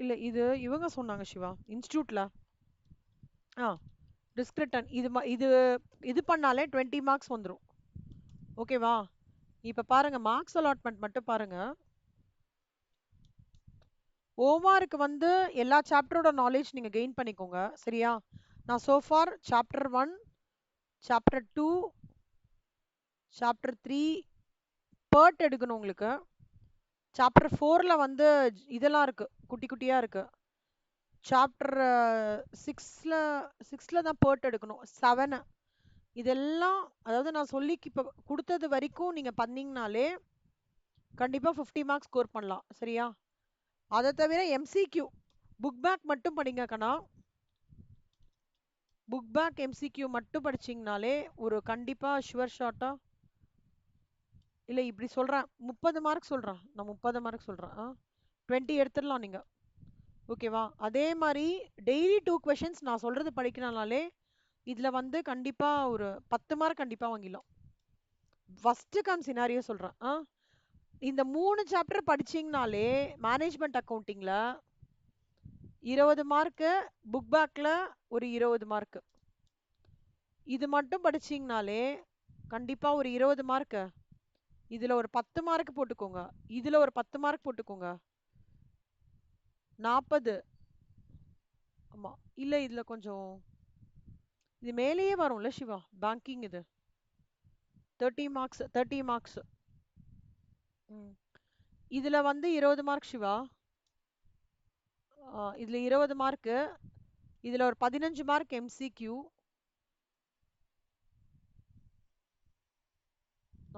இல்ல இது இவங்க சொன்னாங்க சிவா இன்ஸ்டியூட்ல. ஆ டிஸ்கிரிட்டன் இது இது பண்ணாலே 20 மார்க்ஸ் வந்துரும். ஓகேவா? இப்ப பாருங்க, மார்க்ஸ் அலாட்மெண்ட் மட்டும் பாருங்க. ஓமாருக்கு வந்து எல்லா சாப்டரோட நாலேஜ் நீங்க கெயின் பண்ணிக்கோங்க. சரியா? நான் சோஃபார் சாப்டர் 1, சாப்டர் 2, சாப்டர் 3 பேர்ட் எடுக்கணும் உங்களுக்கு. சாப்டர் 4ல வந்து இதெல்லாம் இருக்கு, குட்டி குட்டியா இருக்கு. சாப்டர் 6ல 6ல தான் பேர்ட் எடுக்கணும். 7 இதெல்லாம், அதாவது நான் சொல்லி இப்ப கொடுத்தது வரைக்கும் நீங்க பண்ணீங்கனாலே கண்டிப்பா 50 மார்க்ஸ் ஸ்கோர் பண்ணலாம். சரியா? அதை தவிர எம்சிக்யூ புக் பேக் மட்டும் படிங்க கண்ணா. புக் பேக் எம்சிக்யூ மட்டும் படிச்சீங்கனாலே ஒரு கண்டிப்பா ஷுவர் ஷாட்டா. இல்ல இப்படி சொல்றேன், 30 மார்க் சொல்றேன், நான் 30 மார்க் சொல்றேன். 20 எடுத்துடலாம் நீங்க. ஓகேவா? அதே மாதிரி டெய்லி 2 கொஷின்ஸ் நான் சொல்றது படிக்கணும்னாலே இதுல வந்து கண்டிப்பா ஒரு 10 மார்க் கண்டிப்பா வாங்கிடலாம். ஃபர்ஸ்ட் கம் சினாரியோ சொல்றேன். இந்த 3 சாப்டர் படிச்சீங்கனாலே மேனேஜ்மெண்ட் அக்கவுண்டிங்ல 20 மார்க்கு, புக் பேக்ல ஒரு 20 மார்க். இது மட்டும் படிச்சீங்கனாலே கண்டிப்பா ஒரு 20 மார்க். இதுல ஒரு 10 மார்க் போட்டுக்கோங்க, இதுல ஒரு 10 மார்க் போட்டுக்கோங்க, 40. ஆமா. இல்ல இதுல கொஞ்சம் இது மேலேயே வரும்ல சிவா, பேங்கிங் இது 30 மார்க்ஸ், 30 மார்க்ஸ். இதுல வந்து 20 மார்க் சிவா. இதுல 20 மார்க், இதுல ஒரு 15 மார்க் எம்சிக்யூ.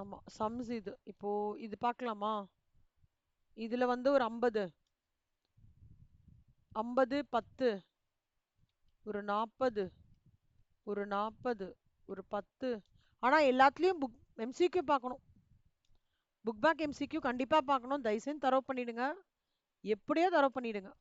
ஆமா, சம்ஸ். இது இப்போ இது பார்க்கலாமா? இதுல வந்து ஒரு 50, 50 10, ஒரு 40, ஒரு 40, ஒரு 10. ஆனா எல்லாத்துலயும் புக் எம்சிக்யூ பார்க்கணும். புக் பேக் எம்சிக்யூ கண்டிப்பா பார்க்கணும். தயவுசெய்து தரவு பண்ணிடுங்க, எப்படியோ தரவு பண்ணிடுங்க.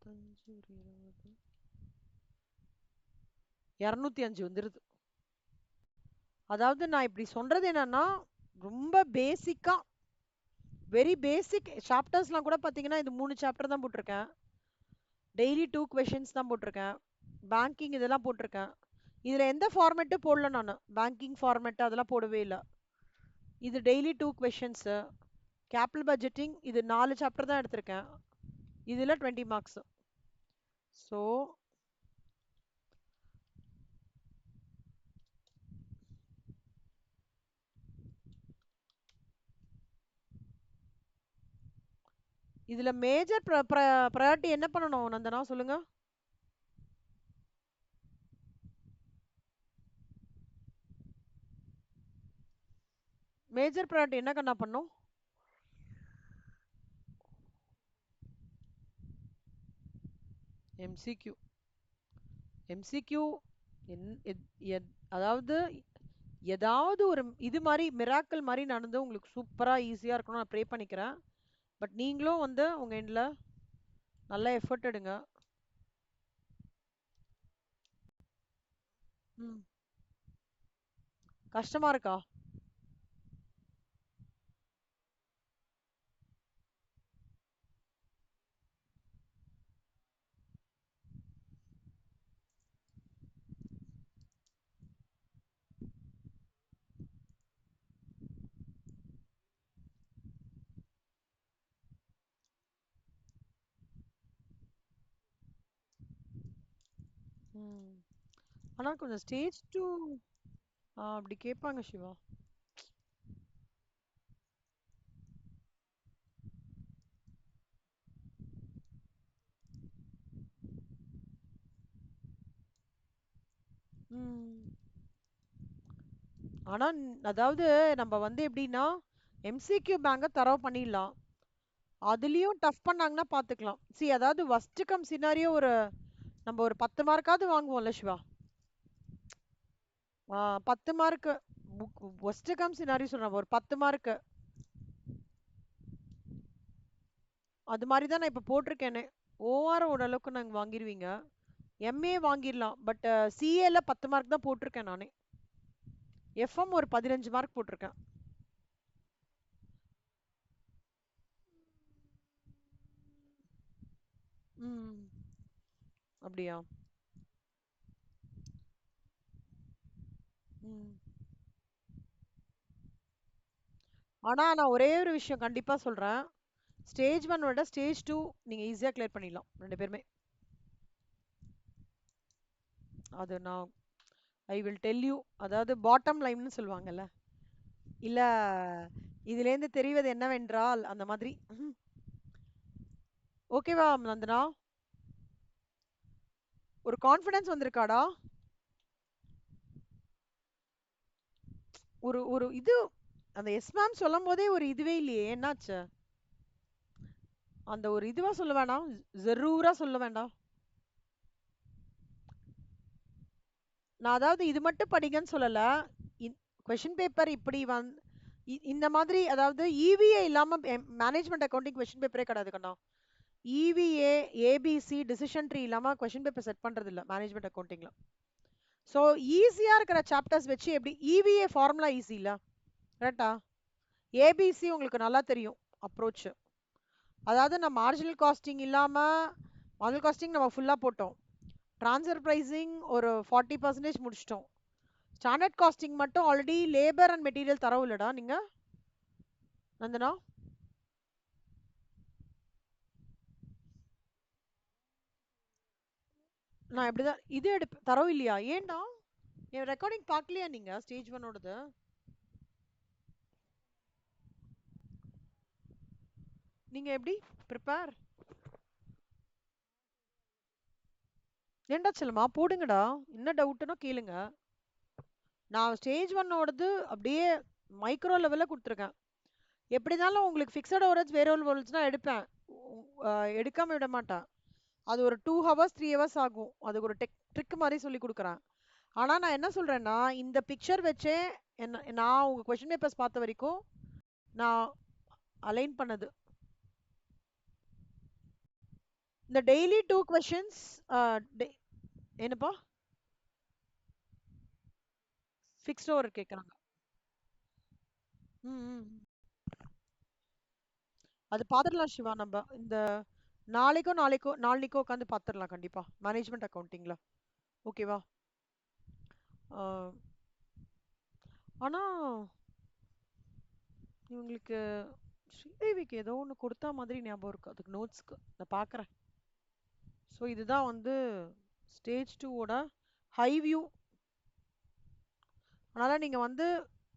ஒரு 20, 205 வந்துருது. அதாவது நான் இப்படி சொல்றது என்னன்னா, ரொம்ப பேசிக்கா, வெரி பேசிக் சாப்டர்ஸ்லாம் கூட பாத்தீங்கன்னா இது 3 சாப்டர் தான் போட்டிருக்கேன். டெய்லி 2 கொஷின்ஸ் தான் போட்டிருக்கேன். பேங்கிங் இதெல்லாம் போட்டிருக்கேன். இதுல எந்த ஃபார்மேட்டும் போடல நான். பேங்கிங் ஃபார்மேட் அதெல்லாம் போடவே இல்லை. இது டெய்லி 2 கொஷின்ஸ். கேபிட்டல் பட்ஜெட்டிங் இது 4 சாப்டர் தான் எடுத்திருக்கேன். இதுல 20 மார்க்ஸ். ஸோ இதுல மேஜர் ப்ரையாரிட்டி என்ன பண்ணணும் நந்தனா சொல்லுங்க? மேஜர் ப்ரையாரிட்டி என்ன கண்ணா பண்ணும்? எம்சிக்யூ எம்சிக்யூ என் எத்- எத்- அதாவது ஏதாவது ஒரு இது மாதிரி மிராக்கிள் மாதிரி நடந்து உங்களுக்கு சூப்பரா ஈஸியா இருக்கணும் நான் ப்ரே பண்ணிக்கிறேன். பட் நீங்களும் வந்து உங்க எண்ட்ல நல்லா எஃபர்ட் எடுங்க. ம். கஷ்டமா இருக்கா? ம். ஆனா கொஞ்சம் ஸ்டேஜ் 2 அப்படி கேட்பாங்க சிவா. ம். ஆனா அதாவது நம்ம வந்து எப்படின்னா எம்சிக்யூ பேங்க தரவு பண்ணிடலாம். அதுலயும் டஃப் பண்ணாங்கன்னா பாத்துக்கலாம். சி அதாவது ஃபர்ஸ்ட் கம் சினாரியோ ஒரு நம்ம ஒரு 10 மார்க்காவது வாங்குவோம்ல Siva. 10 mark first come scenario சொல்றேன் ஒரு 10 மார்க். அது மாதிரி தான் நான் இப்ப போட்டிருக்கேனே. ஓஆர் ஓரளவுக்கு நாங்க வாங்கிருவீங்க. எம்ஏ வாங்கிடலாம். பட் சிஏல 10 மார்க் தான் போட்டிருக்கேன் நானே. எஃப்எம் ஒரு 15 மார்க் போட்டிருக்கேன். ம். அப்படியா? ம். ஆனா நான் ஒரே ஒரு விஷயம் கண்டிப்பா சொல்றேன். ஸ்டேஜ் 1 விட ஸ்டேஜ் 2 நீங்க ஈஸியா கிளியர் பண்ணிடலாம் ரெண்டு பேருமே. அது நான் ஐ வில் டெல் யூ. அதாவது பாட்டம் லைன்னு சொல்லுவாங்கல்ல. இல்ல இதிலேருந்து தெரிவது என்னவென்றால் அந்த மாதிரி. ஓகேவா நந்தனா? ஒரு கான்ஃபிடன்ஸ் வந்திருக்காடா? ஒரு ஒரு இது அந்த எஸ் மேம் சொல்லும் போதே ஒரு இதுவே இல்லையே என்னாச்சு? அந்த ஒரு இதுவா சொல்ல வேணாம். ஜரூரா சொல்ல வேண்டாம். நான் அதாவது இது மட்டும் படிங்கன்னு சொல்லல. கொஸ்டின் பேப்பர் இப்படி இந்த மாதிரி அதாவது இவிஏ இல்லாம மேனேஜ்மெண்ட் அக்கவுண்டிங் கொஸ்டின் பேப்பரே கிடையாது கண்ணா. இவிஏ ஏபிசி டிசிஷன் ட்ரீ இல்லாம கொஸ்டின் பேப்பர் செட் பண்றது இல்ல மேனேஜ்மெண்ட் அக்கவுண்டிங்ல. ஸோ ஈஸியா இருக்கிற சாப்டர்ஸ் வச்சு எப்படி இவிஏ ஃபார்முலா ஈஸி இல்ல கரெக்டா? ஏபிசி உங்களுக்கு நல்லா தெரியும் அப்ரோச். அதாவது நம்ம மார்ஜினல் காஸ்டிங் இல்லாம மார்ஜினல் காஸ்டிங் நம்ம ஃபுல்லா போட்டோம். ட்ரான்ஸ்ஃபர் பிரைசிங் ஒரு 40% முடிச்சிட்டோம். ஸ்டாண்டர்ட் காஸ்டிங் மட்டும் ஆல்ரெடி லேபர் அண்ட் மெட்டீரியல் தரவு இல்லடா நீங்க நந்தனா. நான் எப்படிதான் இது எடுப்பு தரவு இல்லையா? ஏன்டா என் ரெக்கார்டிங் பார்க்கலையா நீங்க ஸ்டேஜ் 1ஓடது? நீங்க எப்படி ப்ரிப்பேர்? ஏன்டா செல்லமா போடுங்கடா. என்ன டவுட்னா கேளுங்க. நான் ஸ்டேஜ் 1ஓடது அப்படியே மைக்ரோ லெவல்ல கொடுத்துருக்கேன். எப்படி இருந்தாலும் உங்களுக்கு ஃபிக்ஸட் ஓவரேஜ் வேரியபிள் ஓவரேஜ்னா எடுப்பேன். எடுக்காம விட மாட்டேன். அது ஒரு 2 ஹவர்ஸ் 3 ஹவர்ஸ் ஆகும். அதுக்கு ஒரு ட்ரிக் மாதிரி சொல்லி கொடுக்குறேன். ஆனா நான் என்ன சொல்றேன்னா இந்த பிக்சர் வச்சே நான் உங்க கொஸ்டின் பேப்பர்ஸ் பார்த்த வரைக்கும் நான் அலைன் பண்ணது இந்த டெய்லி 2 கொஸ்டின்ஸ். என்னப்பா? ஃபிக்ஸ்ட் ஓவர் கேட்குறாங்க. ம் ம். அது பார்த்துடலாம் சிவா. நம்ம இந்த நாளைக்கோ உட்காந்து பார்த்துடலாம் கண்டிப்பா மேனேஜ்மெண்ட் அக்கவுண்டிங்ல. ஓகேவா? ஆனா இவங்களுக்கு ஸ்ரீதேவிக்கு ஏதோ ஒன்று கொடுத்தா மாதிரி ஞாபகம் இருக்கு அதுக்கு நோட்ஸ்க்கு நான் பார்க்குறேன். ஸோ இதுதான் வந்து ஸ்டேஜ் 2ஓட ஹை வியூ. அதனால நீங்க வந்து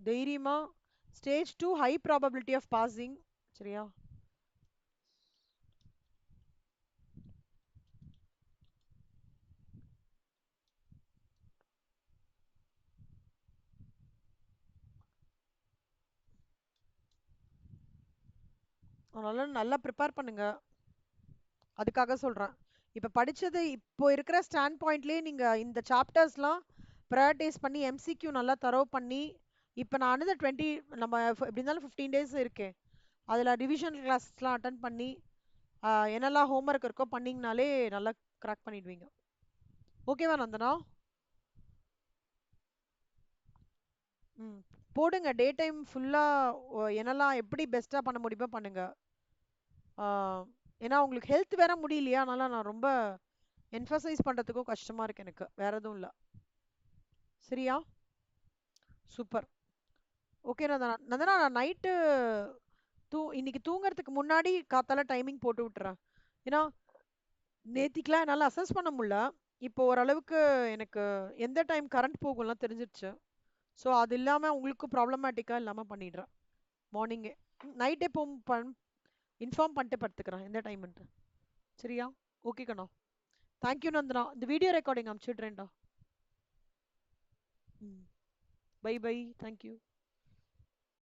தைரியமா stage 2 high probability of passing. சரியா? அதனால நல்லா ப்ரிப்பேர் பண்ணுங்க. அதுக்காக சொல்றேன். இப்போ படிச்சது இப்போ இருக்கிற ஸ்டாண்ட் பாயிண்ட்லேயே நீங்கள் இந்த சாப்டர்ஸ்லாம் ப்ரையாரிட்டைஸ் பண்ணி எம்சிக்யூ நல்லா தரவு பண்ணி இப்போ நான் அனதர் 20 நம்ம எப்படி இருந்தாலும் 15 டேஸ் இருக்கேன் அதில் ரிவிஷன் கிளாஸ்லாம் அட்டன் பண்ணி என்னெல்லாம் ஹோம்ஒர்க் இருக்கோ பண்ணிங்கனாலே நல்லா கிராக் பண்ணிடுவீங்க. ஓகேவா நந்தனா? ம். போடுங்க டே டைம் ஃபுல்லாக என்னெல்லாம் எப்படி பெஸ்ட்டாக பண்ண முடியுமோ பண்ணுங்க. ஏன்னா உங்களுக்கு ஹெல்த் வேற முடியலையா, அதனால நான் ரொம்ப என்ஃபசைஸ் பண்ணுறதுக்கும் கஷ்டமாக இருக்கு எனக்கு, வேற எதுவும் இல்லை. சரியா? சூப்பர். ஓகே நந்தனா. நந்தனா நான் நைட்டு இன்னைக்கு தூங்குறதுக்கு முன்னாடி காத்தால டைமிங் போட்டு விட்டுறேன். ஏன்னா நேத்திக்கெலாம் என்னால் அசஸ் பண்ண முடியல. இப்போ ஓரளவுக்கு எனக்கு எந்த டைம் கரண்ட் போகும்லாம் தெரிஞ்சிடுச்சு. ஸோ அது இல்லாமல் உங்களுக்கு ப்ராப்ளமேட்டிக்காக இல்லாமல் பண்ணிடுறேன் மார்னிங்கே. நைட்டே இன்ஃபார்ம் பண்ணிட்டு படுத்துக்கிறேன் எந்த டைம்ன்ட்டு. சரியா? ஓகே கண்ணா. தேங்க்யூ நந்தனா. இந்த வீடியோ ரெக்கார்டிங் அனுப்பிச்சிடுறேன்டா. ம். Bye bye. தேங்க்யூ.